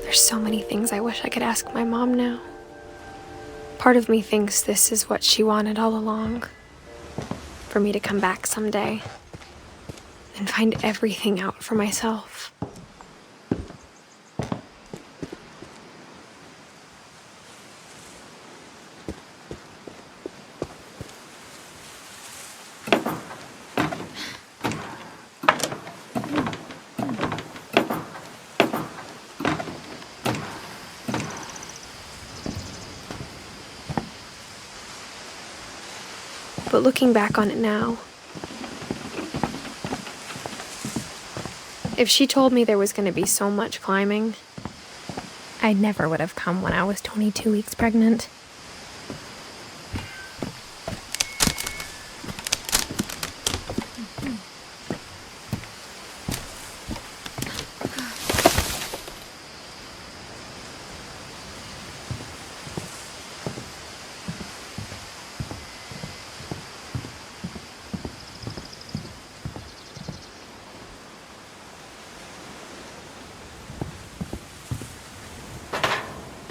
There's so many things I wish I could ask my mom now. Part of me thinks this is what she wanted all along. For me to come back someday and find everything out for myself. But looking back on it now, if she told me there was going to be so much climbing, I never would have come when I was 22 weeks pregnant.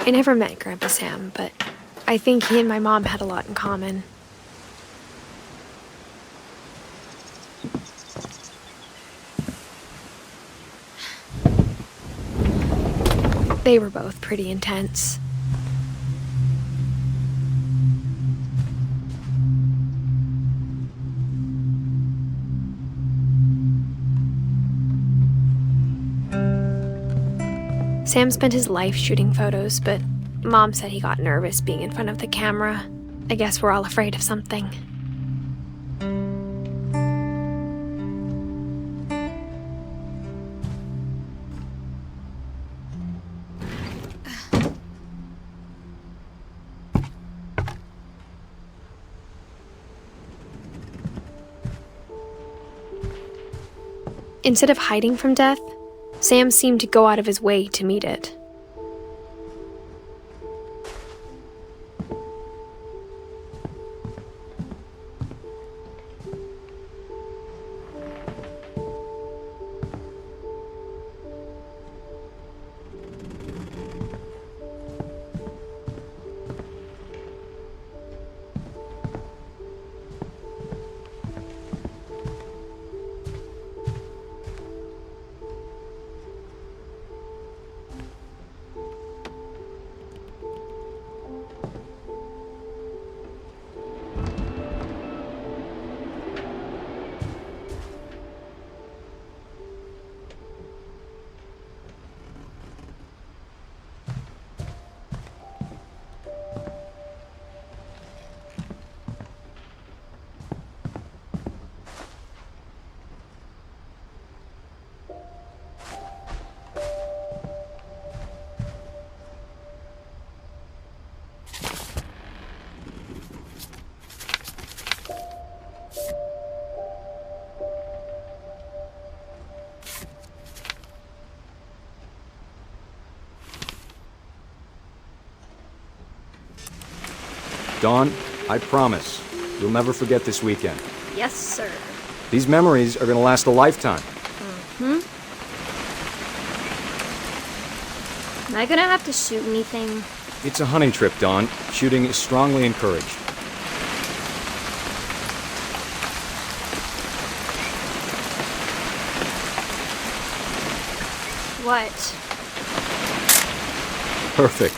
I never met Grandpa Sam, but I think he and my mom had a lot in common. They were both pretty intense. Sam spent his life shooting photos, but Mom said he got nervous being in front of the camera. I guess we're all afraid of something. Instead of hiding from death, Sam seemed to go out of his way to meet it. Dawn, I promise, you'll never forget this weekend. Yes, sir. These memories are gonna last a lifetime. Am I gonna have to shoot anything? It's a hunting trip, Dawn. Shooting is strongly encouraged. What? Perfect.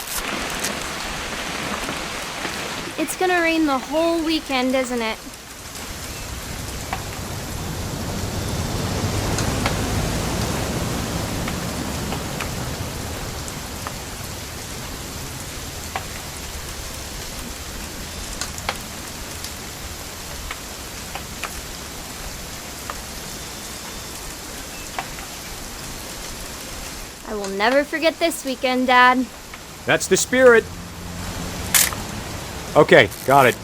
It's gonna rain the whole weekend, isn't it? I will never forget this weekend, Dad. That's the spirit. Okay, got it.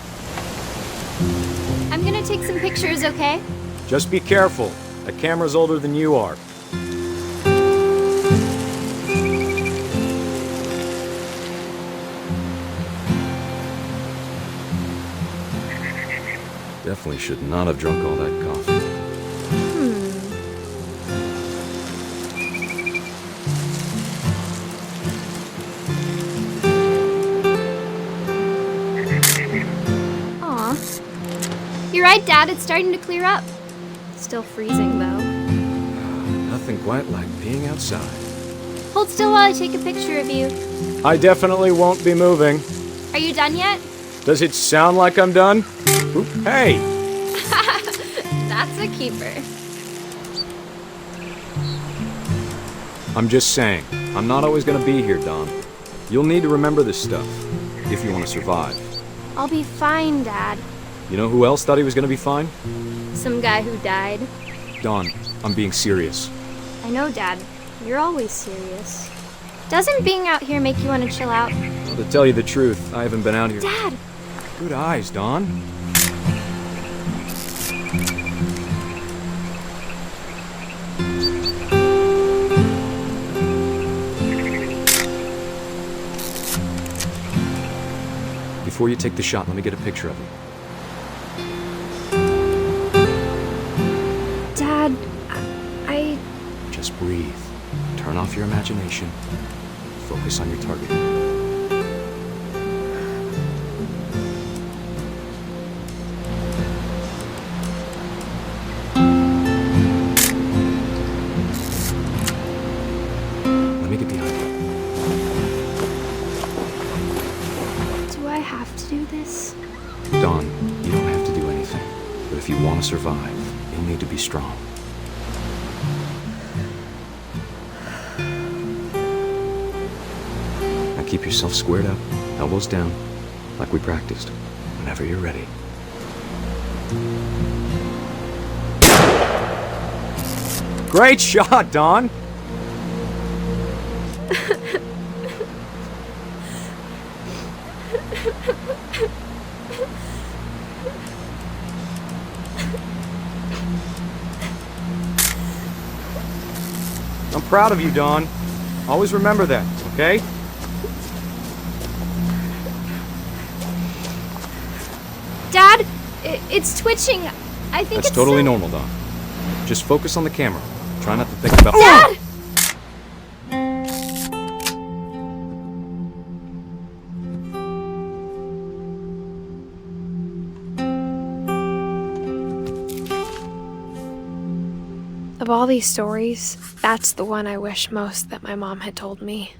I'm gonna take some pictures, okay? Just be careful. That camera's older than you are. Definitely should not have drunk all that coffee. Aw. You're right, Dad. It's starting to clear up. Still freezing, though. Nothing quite like being outside. Hold still while I take a picture of you. I definitely won't be moving. Are you done yet? Does it sound like I'm done? Oop, hey! That's a keeper. I'm just saying, I'm not always gonna be here, Don. You'll need to remember this stuff, if you want to survive. I'll be fine, Dad. You know who else thought he was gonna be fine? Some guy who died. Don, I'm being serious. I know, Dad. You're always serious. Doesn't being out here make you want to chill out? Well, to tell you the truth, I haven't been out here. Dad! Good eyes, Don. Before you take the shot, let me get a picture of you. Dad, I... Just breathe. Turn off your imagination. Focus on your target. Let me get behind you. Do I have to do this? Dawn, you don't have to do anything. But if you want to survive, you'll need to be strong. Now keep yourself squared up, elbows down, like we practiced, whenever you're ready. Great shot, Dawn! I'm proud of you, Dawn. Always remember that, okay? Dad, it's twitching. I think That's it's totally normal, Dawn. Just focus on the camera. Try not to think about— Dad! Of all these stories, that's the one I wish most that my mom had told me.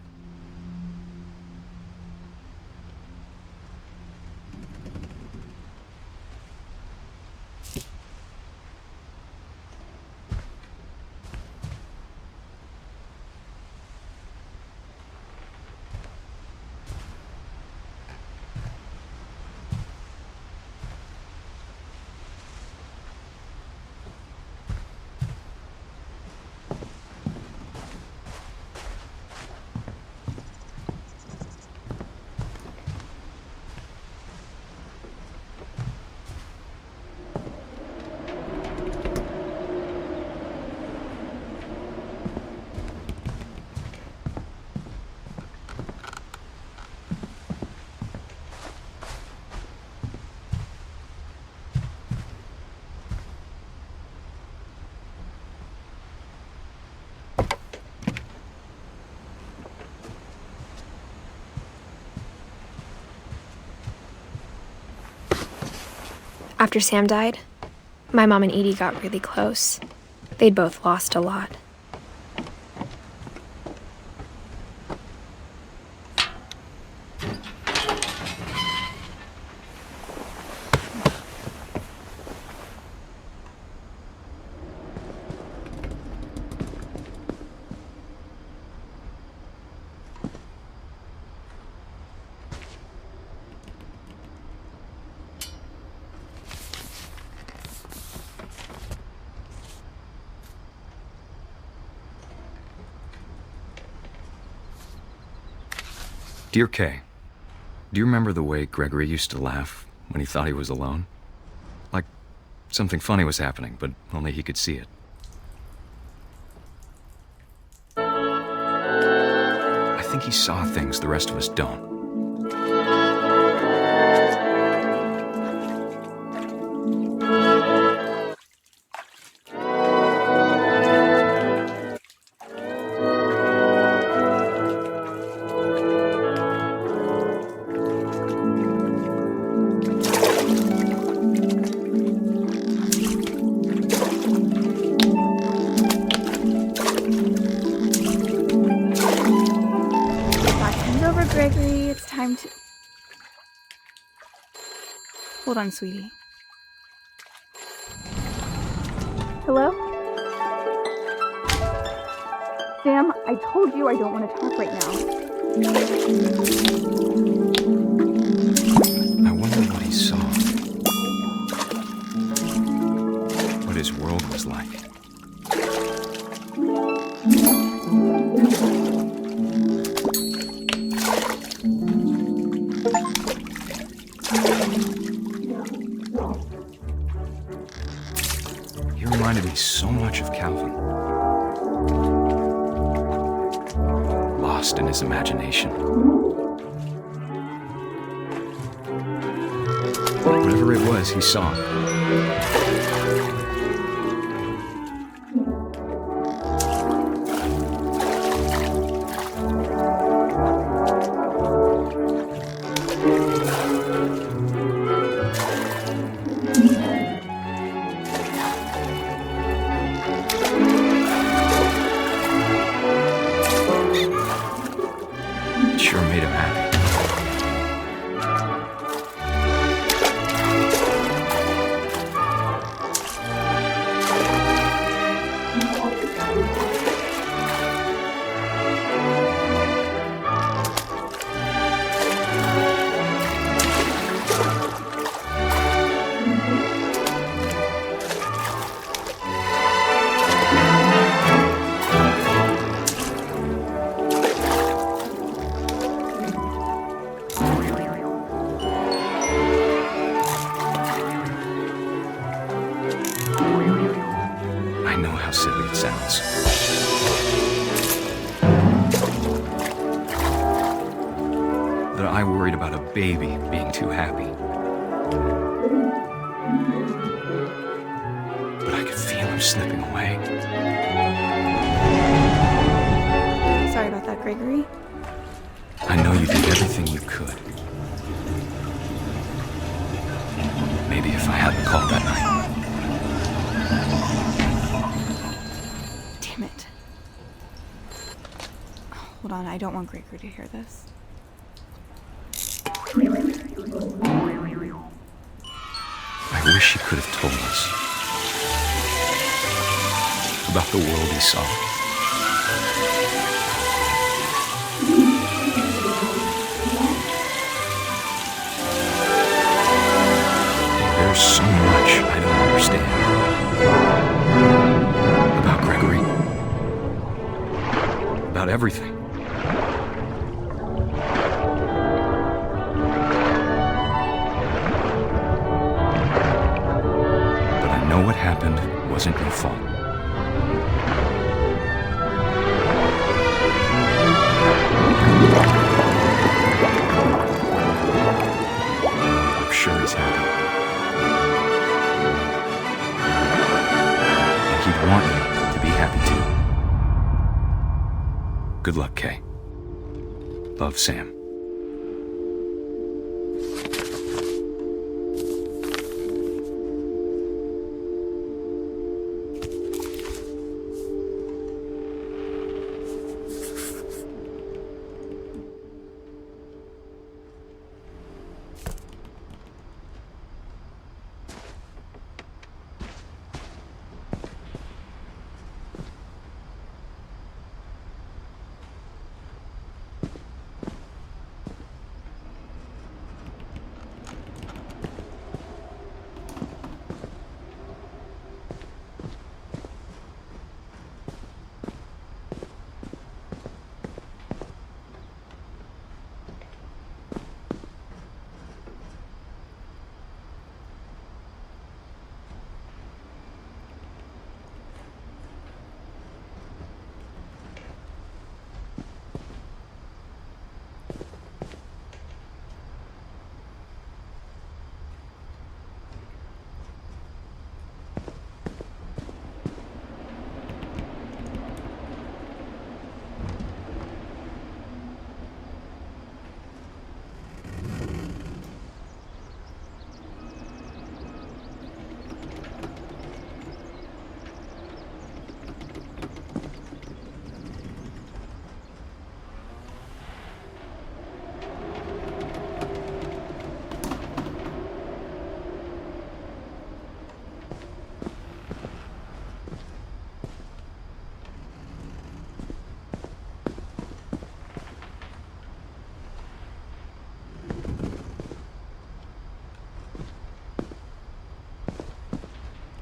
After Sam died, my mom and Edie got really close. They'd both lost a lot. Dear Kay, do you remember the way Gregory used to laugh when he thought he was alone? Like something funny was happening, but only he could see it. I think he saw things the rest of us don't. Hold on, sweetie. Hello? Sam, I told you I don't want to talk right now. I wonder what he saw. What his world was like. He reminded me so much of Calvin. Lost in his imagination. Whatever it was, he saw it. It sure made him happy. I know how silly it sounds. That I worried about a baby being too happy. But I could feel him slipping away. Sorry about that, Gregory. I know you did everything you could. Maybe if I hadn't called that night. Damn it. Hold on, I don't want Gregory to hear this. I wish he could have told us about the world he saw. There's so much I don't understand about Gregory, about everything. But I know what happened wasn't your fault. I'm sure he's happy. And he'd want you to be happy too. Good luck, Kay. Love, Sam.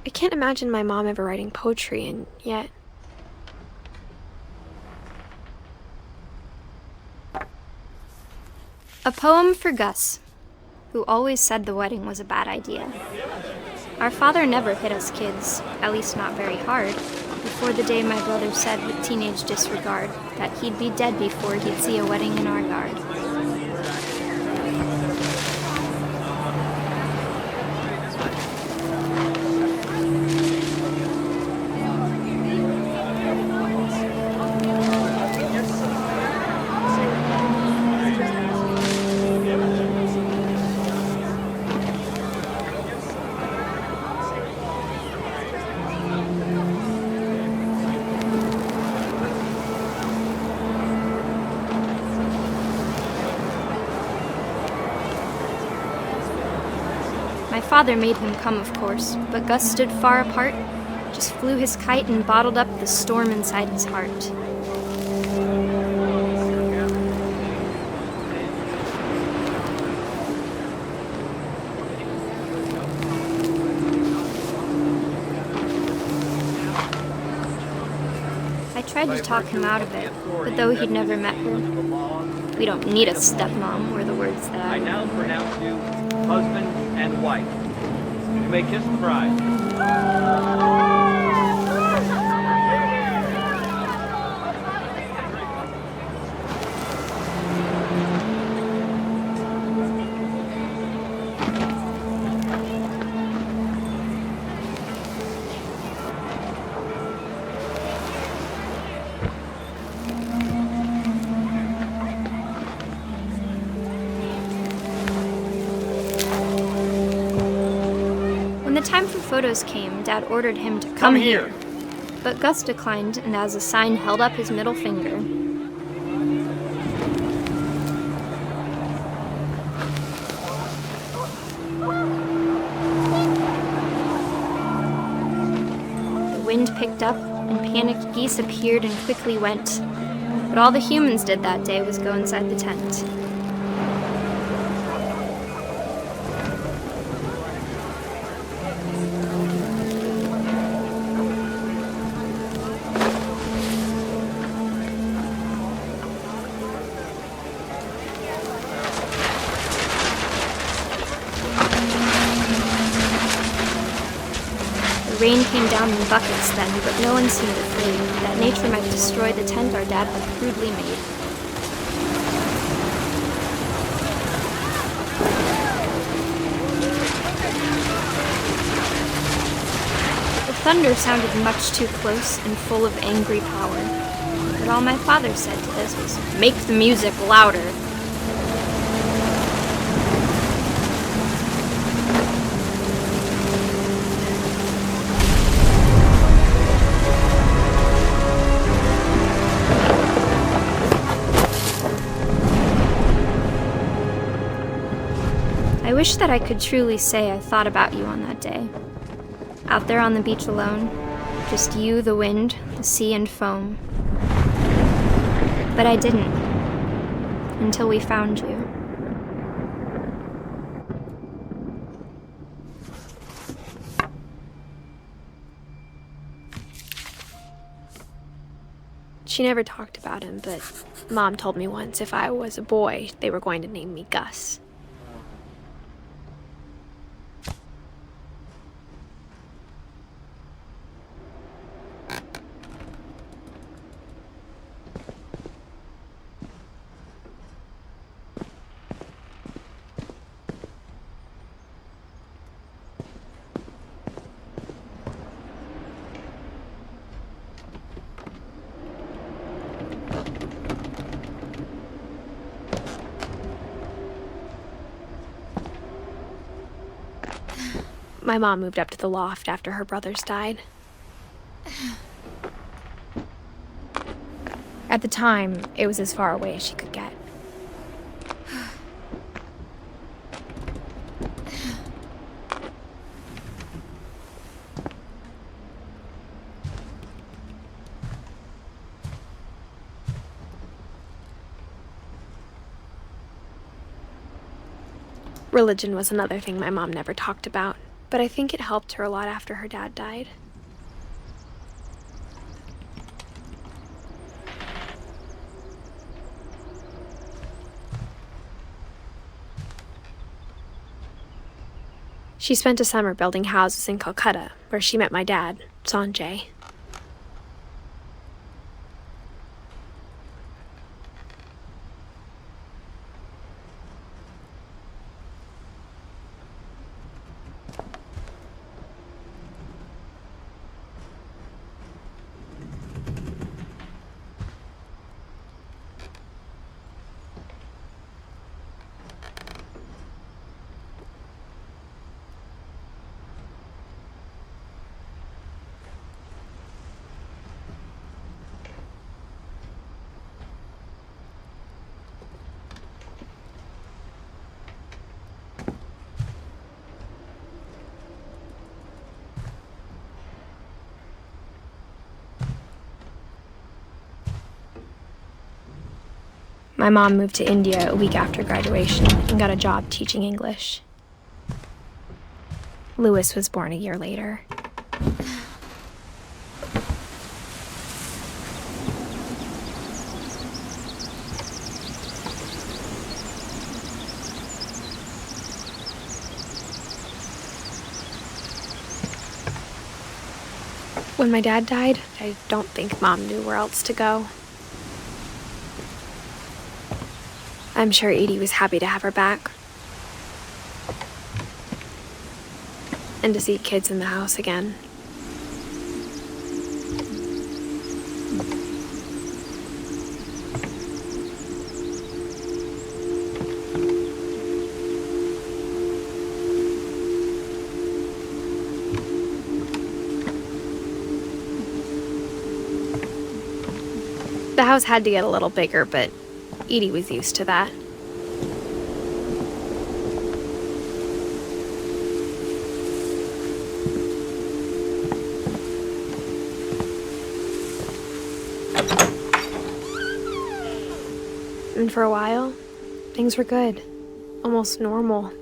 I can't imagine my mom ever writing poetry, and yet... A poem for Gus, who always said the wedding was a bad idea. Our father never hit us kids, at least not very hard, before the day my brother said with teenage disregard that he'd be dead before he'd see a wedding in our yard. My father made him come, of course, but Gus stood far apart, just flew his kite and bottled up the storm inside his heart. I tried to talk him out of it, but though he'd never met her, "We don't need a stepmom," were the words that I now pronounce you husband and wife. You may kiss the bride. When the time for photos came, Dad ordered him to come here. But Gus declined, and as a sign held up his middle finger. The wind picked up, and panicked geese appeared and quickly went. But all the humans did that day was go inside the tent. The rain came down in buckets then, but no one seemed afraid that nature might destroy the tent our dad had crudely made. The thunder sounded much too close and full of angry power, but all my father said to this was, "Make the music louder." I wish that I could truly say I thought about you on that day. Out there on the beach alone, just you, the wind, the sea, and foam. But I didn't, until we found you. She never talked about him, but Mom told me once if I was a boy, they were going to name me Gus. My mom moved up to the loft after her brothers died. At the time, it was as far away as she could get. Religion was another thing my mom never talked about, but I think it helped her a lot after her dad died. She spent a summer building houses in Calcutta, where she met my dad, Sanjay. My mom moved to India a week after graduation and got a job teaching English. Louis was born a year later. When my dad died, I don't think Mom knew where else to go. I'm sure Edie was happy to have her back. And to see kids in the house again. The house had to get a little bigger, but Edie was used to that. And for a while, things were good, almost normal.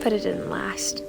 But it didn't last.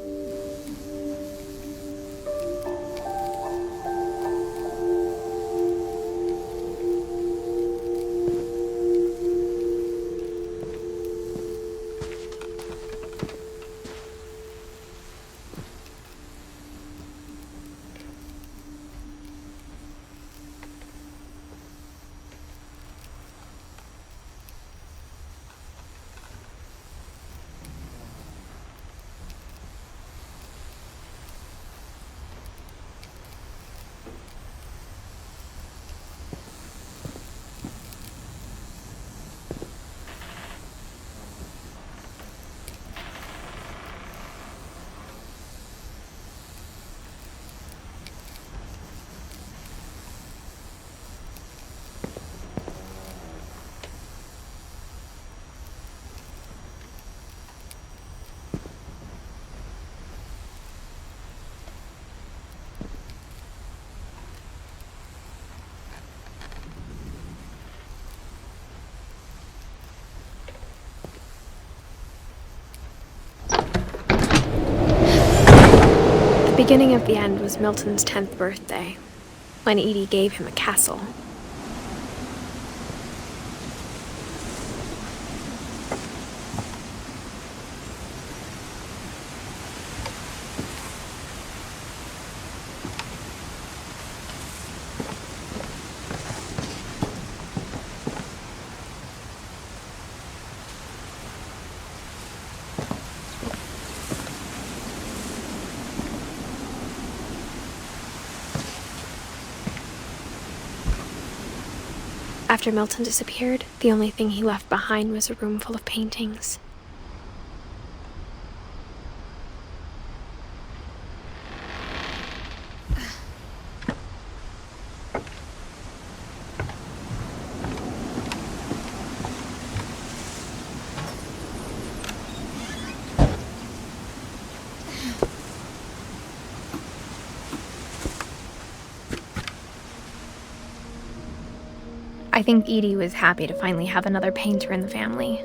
The beginning of the end was Milton's 10th birthday, when Edie gave him a castle. After Milton disappeared, the only thing he left behind was a room full of paintings. I think Edie was happy to finally have another painter in the family.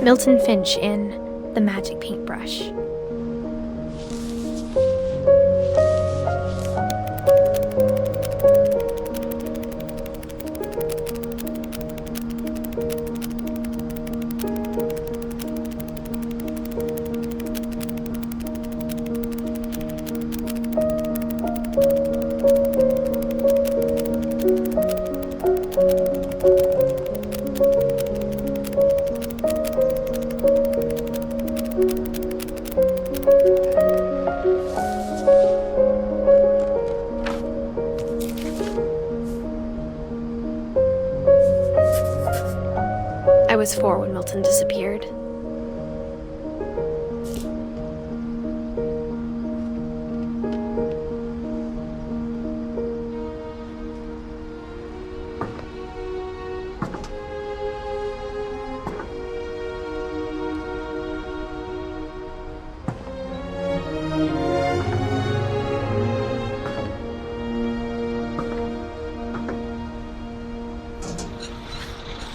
Milton Finch in The Magic Paintbrush. I was 4 when Milton disappeared.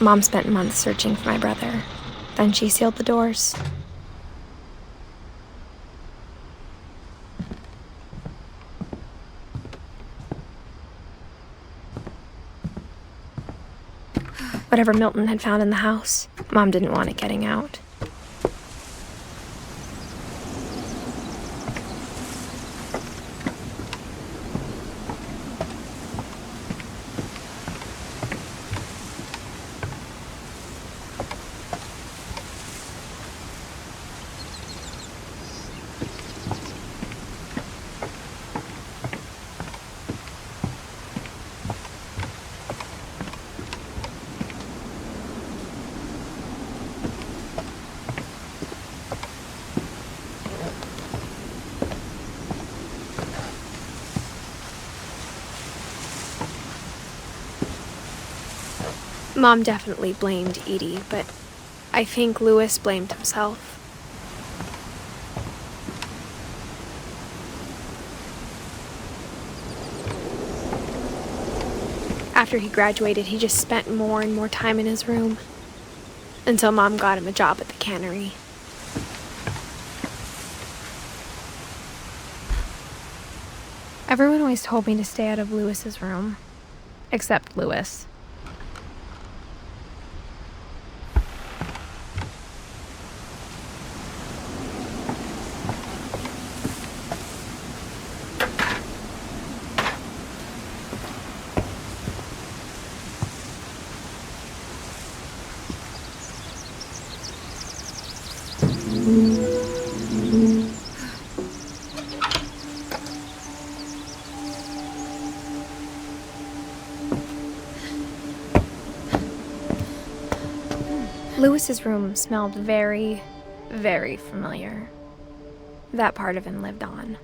Mom spent months searching for my brother. Then she sealed the doors. Whatever Milton had found in the house, Mom didn't want it getting out. Mom definitely blamed Edie, but I think Louis blamed himself. After he graduated, he just spent more and more time in his room, until Mom got him a job at the cannery. Everyone always told me to stay out of Louis's room, except Louis. Lewis's room smelled very, very familiar. That part of him lived on.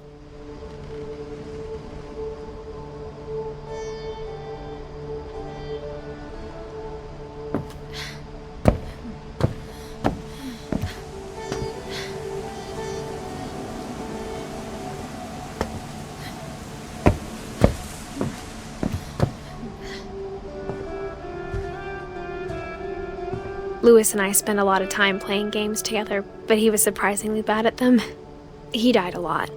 Lewis and I spent a lot of time playing games together, but he was surprisingly bad at them. He died a lot.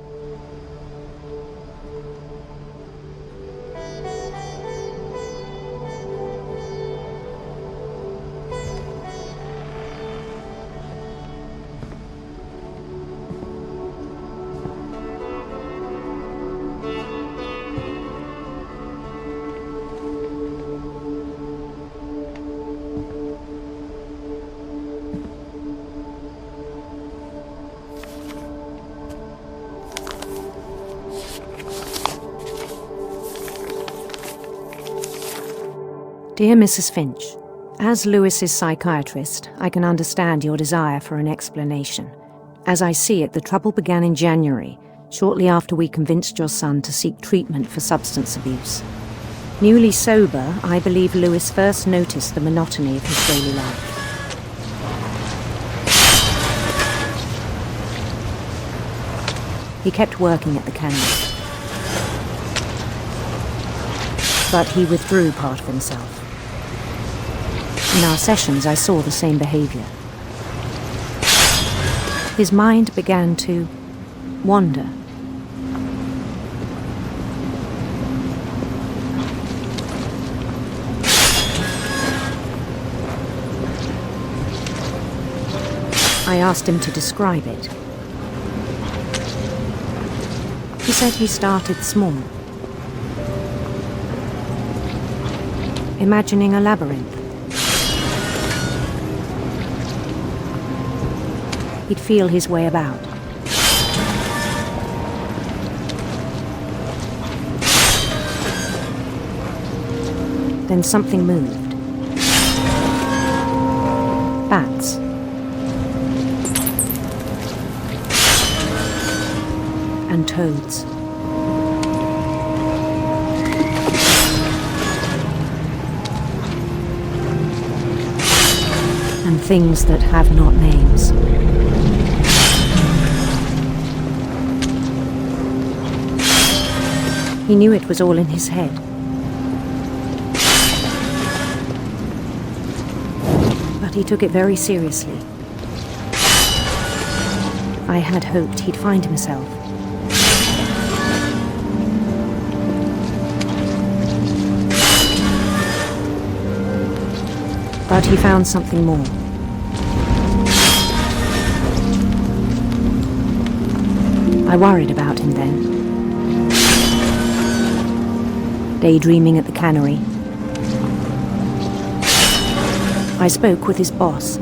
Dear Mrs. Finch, as Lewis's psychiatrist, I can understand your desire for an explanation. As I see it, the trouble began in January, shortly after we convinced your son to seek treatment for substance abuse. Newly sober, I believe Lewis first noticed the monotony of his daily life. He kept working at the cannery, but he withdrew part of himself. In our sessions, I saw the same behavior. His mind began to wander. I asked him to describe it. He said he started small, imagining a labyrinth. He'd feel his way about. Then something moved. Bats. And toads. And things that have not names. He knew it was all in his head. But he took it very seriously. I had hoped he'd find himself. But he found something more. I worried about him then. Daydreaming at the cannery. I spoke with his boss.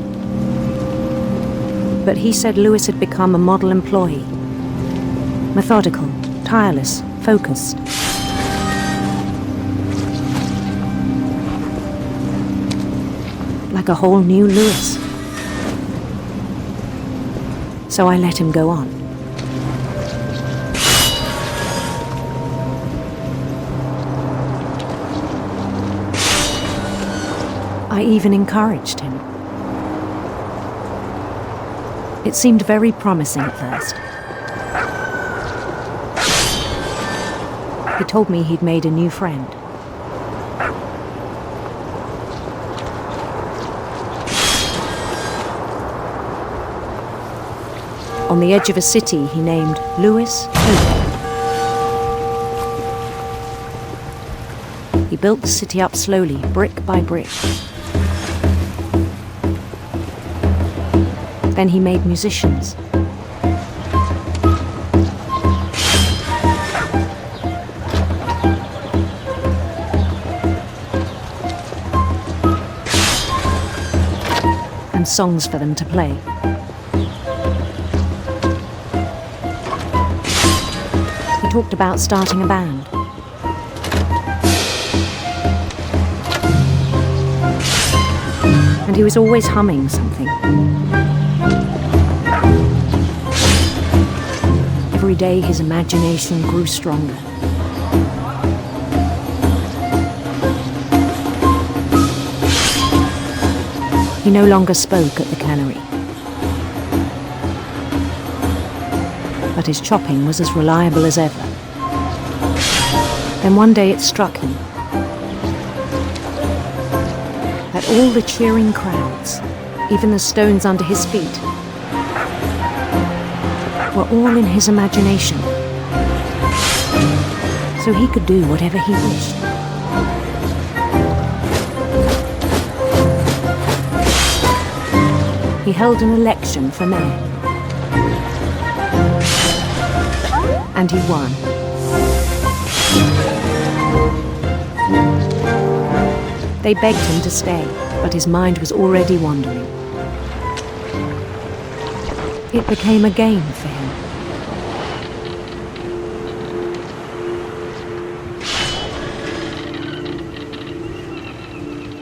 But he said Lewis had become a model employee. Methodical, tireless, focused. Like a whole new Lewis. So I let him go on. I even encouraged him. It seemed very promising at first. He told me he'd made a new friend. On the edge of a city he named Lewis Hope. He built the city up slowly, brick by brick. Then he made musicians. And songs for them to play. He talked about starting a band. and he was always humming something. Every day his imagination grew stronger. He no longer spoke at the cannery, but his chopping was as reliable as ever. Then one day it struck him that all the cheering crowds, even the stones under his feet, were all in his imagination, so he could do whatever he wished. He held an election for mayor, and he won. They begged him to stay, but his mind was already wandering. It became a game for him.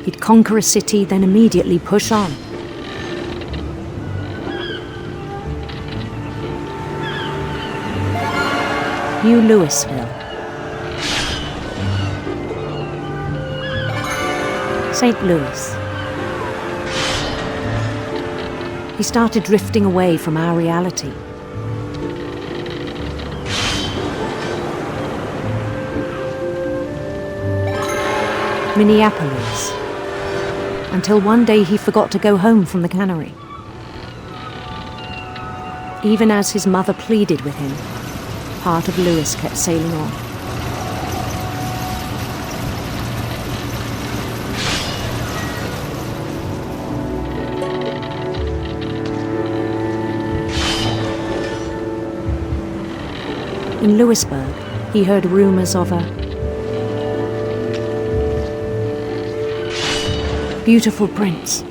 He'd conquer a city, then immediately push on. New Louisville. St. Louis. He started drifting away from our reality. Minneapolis. Until one day he forgot to go home from the cannery. Even as his mother pleaded with him, part of Louis kept sailing on. In Louisburg, he heard rumors of a beautiful prince.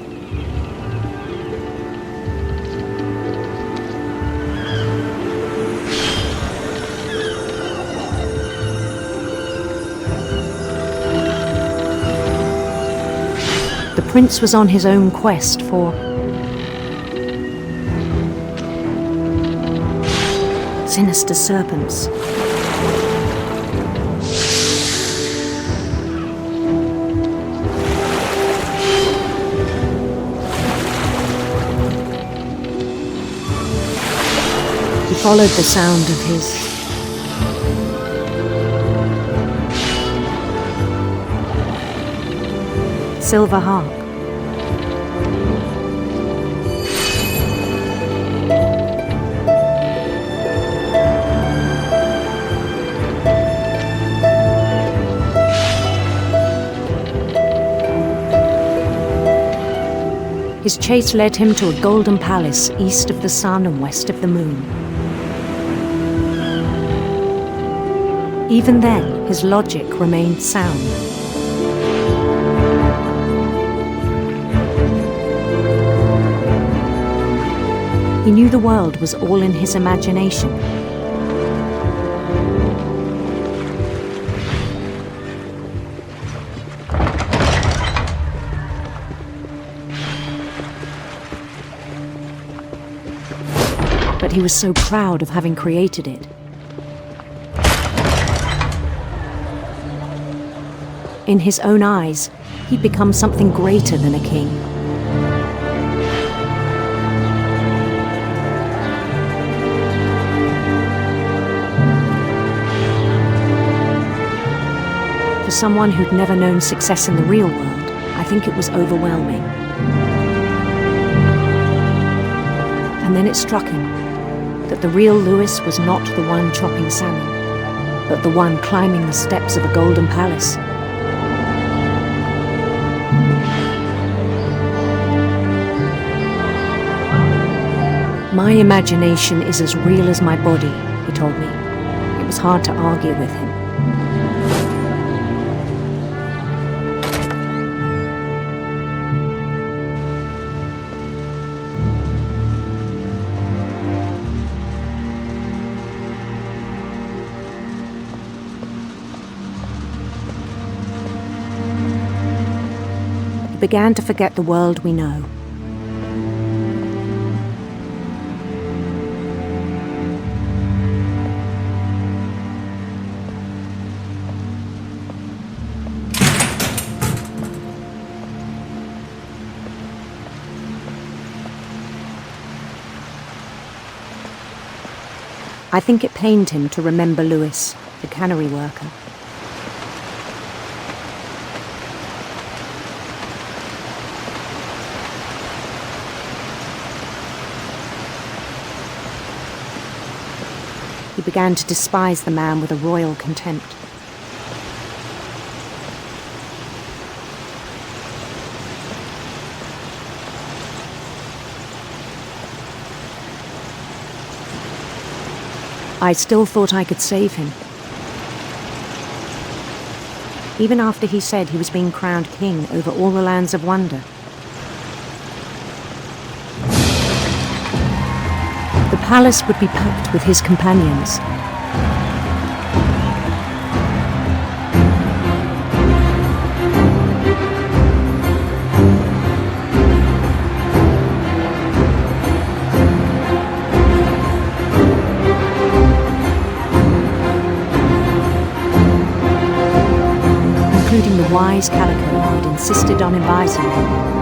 The prince was on his own quest for sinister serpents. He followed the sound of his silver harp. His chase led him to a golden palace east of the sun and west of the moon. Even then, his logic remained sound. He knew the world was all in his imagination. But he was so proud of having created it. In his own eyes, he'd become something greater than a king. For someone who'd never known success in the real world, I think it was overwhelming. And then it struck him that the real Louis was not the one chopping salmon, but the one climbing the steps of a golden palace. My imagination is as real as my body, he told me. It was hard to argue with him. He began to forget the world we know. I think it pained him to remember Lewis, the cannery worker. He began to despise the man with a royal contempt. I still thought I could save him. Even after he said he was being crowned king over all the lands of wonder. The palace would be packed with his companions. Including the wise Calico who had insisted on inviting him.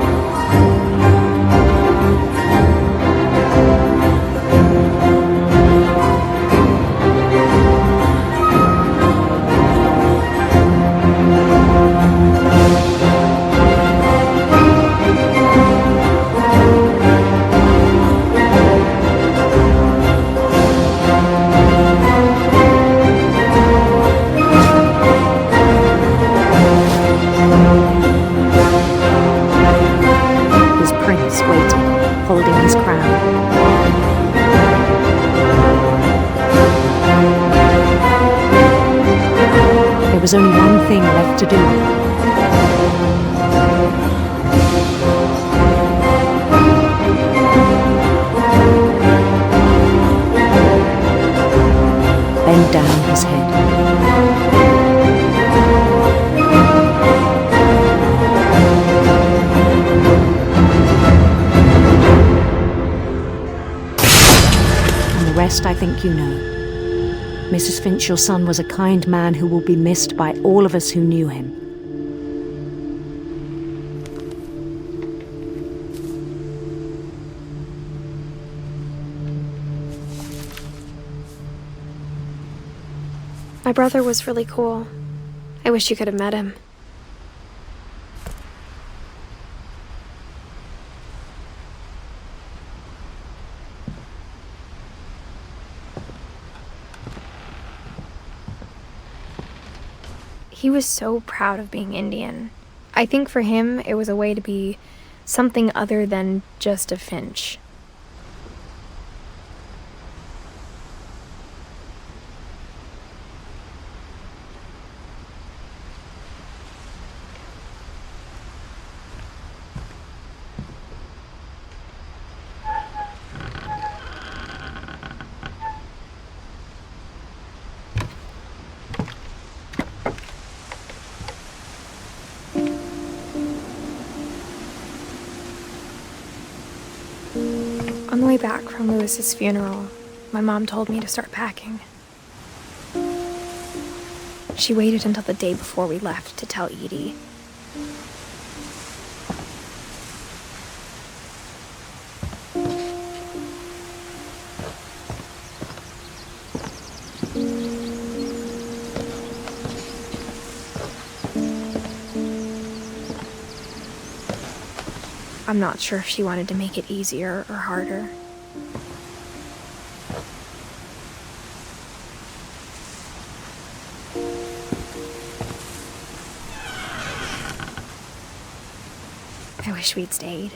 There was only one thing left to do. Bend down his head. And the rest I think you know. Mrs. Finch, your son was a kind man who will be missed by all of us who knew him. My brother was really cool. I wish you could have met him. He was so proud of being Indian. I think for him, it was a way to be something other than just a Finch. On the way back from Lewis's funeral, my mom told me to start packing. She waited until the day before we left to tell Edie. I'm not sure if she wanted to make it easier or harder. I wish we'd stayed.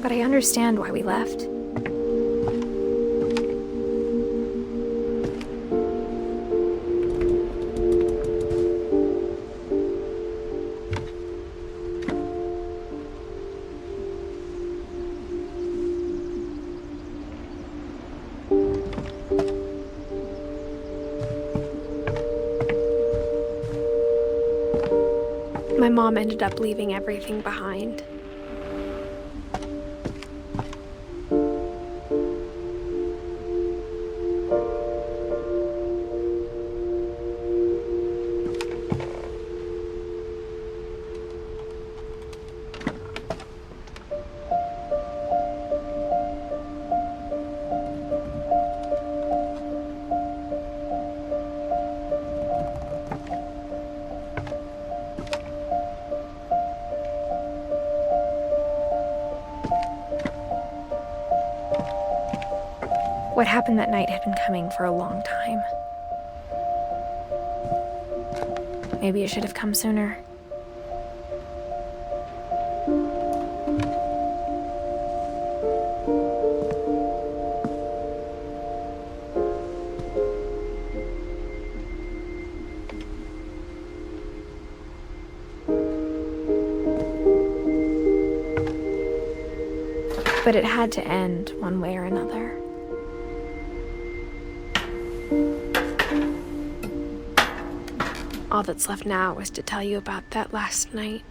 But I understand why we left. My mom ended up leaving everything behind. What happened that night had been coming for a long time. Maybe it should have come sooner. But it had to end one way or another. All that's left now is to tell you about that last night.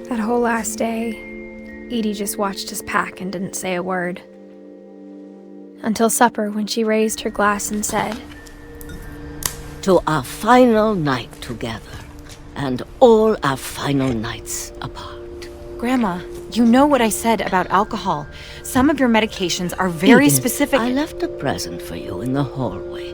That whole last day, Edie just watched us pack and didn't say a word. Until supper, when she raised her glass and said, "To our final night together, and all our final nights apart." Grandma, you know what I said about alcohol. Some of your medications are very Edith, specific. I left a present for you in the hallway.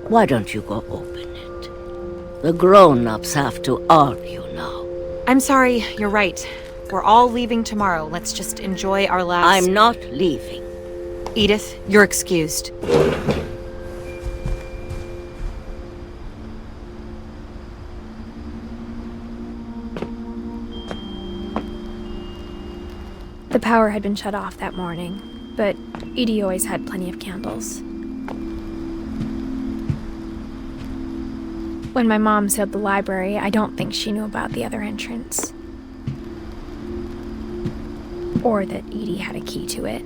Why don't you go open it? The grown-ups have to argue now. I'm sorry, you're right. We're all leaving tomorrow. Let's just enjoy our last... I'm not leaving. Edith, you're excused. The power had been shut off that morning, but Edie always had plenty of candles. When my mom sealed the library, I don't think she knew about the other entrance. Or that Edie had a key to it.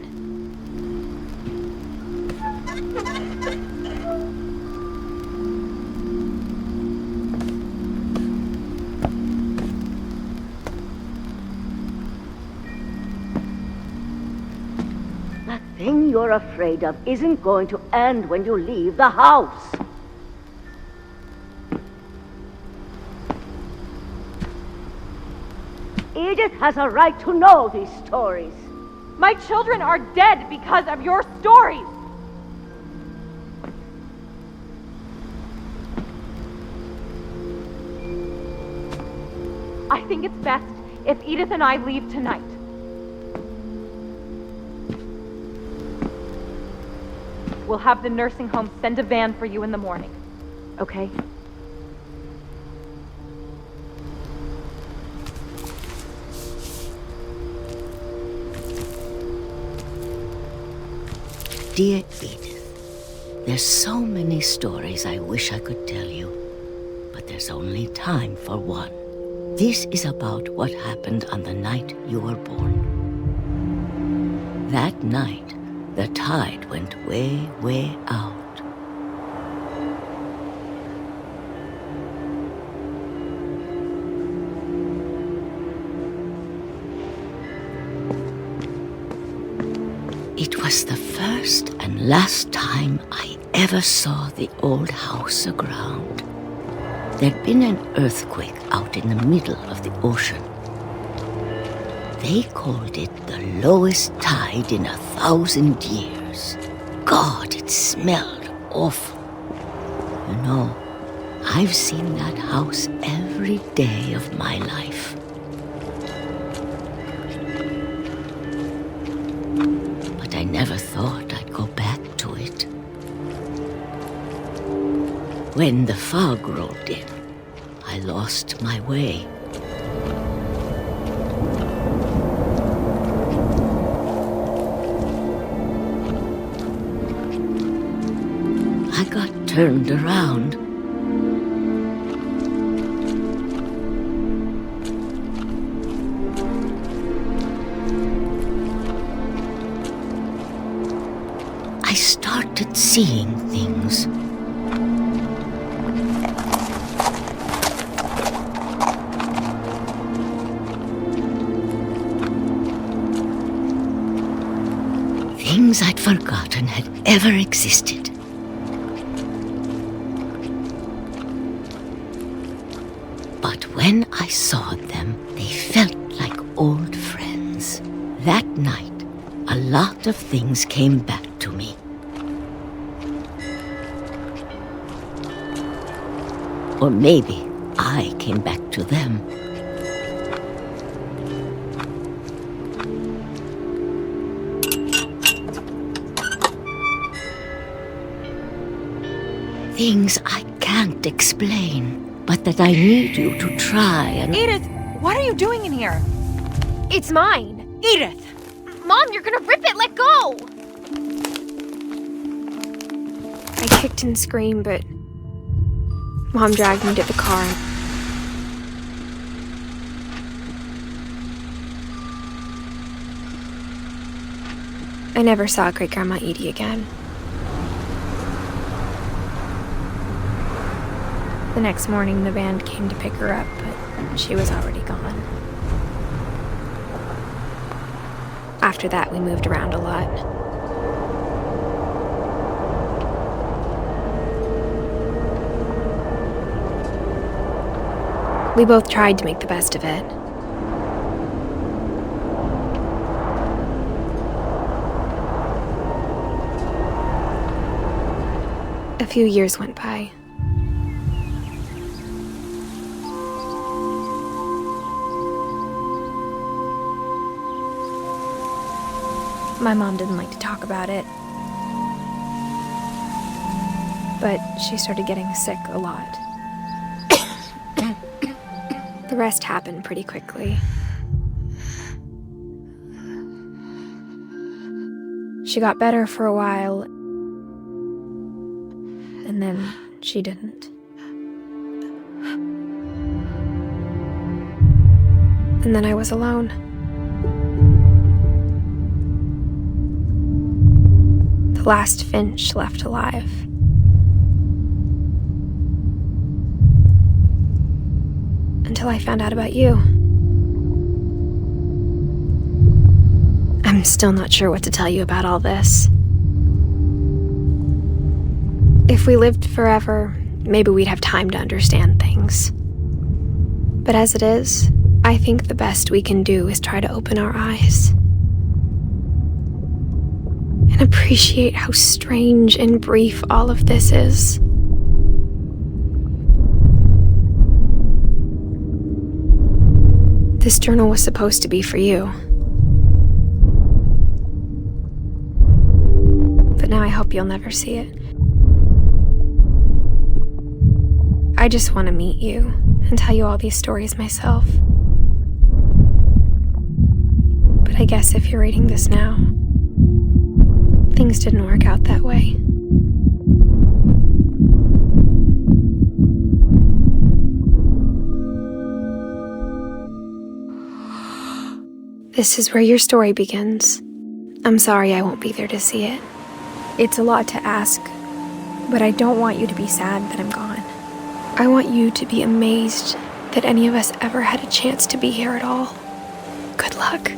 The thing you're afraid of isn't going to end when you leave the house. Edith has a right to know these stories. My children are dead because of your stories! I think it's best if Edith and I leave tonight. We'll have the nursing home send a van for you in the morning, okay? Dear Edith, there's so many stories I wish I could tell you, but there's only time for one. This is about what happened on the night you were born. That night, the tide went way, way out. It was the first and last time I ever saw the old house aground. There'd been an earthquake out in the middle of the ocean. They called it the lowest tide in 1,000 years. God, it smelled awful. You know, I've seen that house every day of my life. I never thought I'd go when the fog rolled in, I lost my way. I got turned around. I started seeing things. Things I'd forgotten had ever existed. But when I saw them, they felt like old friends. That night, a lot of things came back to me. Or maybe I came back to them. Things I can't explain, but that I need you to try and... Edith, what are you doing in here? It's mine. Edith! Mom, you're gonna rip it! Let go! I kicked and screamed, but Mom dragged me to the car. I never saw Great-Grandma Edie again. The next morning, the band came to pick her up, but she was already gone. After that, we moved around a lot. We both tried to make the best of it. A few years went by. My mom didn't like to talk about it, but she started getting sick a lot. The rest happened pretty quickly. She got better for a while, and then she didn't. And then I was alone. The last Finch left alive. Until I found out about you. I'm still not sure what to tell you about all this. If we lived forever, maybe we'd have time to understand things. But as it is, I think the best we can do is try to open our eyes. And appreciate how strange and brief all of this is. This journal was supposed to be for you. But now I hope you'll never see it. I just want to meet you and tell you all these stories myself. But I guess if you're reading this now, things didn't work out that way. This is where your story begins. I'm sorry I won't be there to see it. It's a lot to ask, but I don't want you to be sad that I'm gone. I want you to be amazed that any of us ever had a chance to be here at all. Good luck.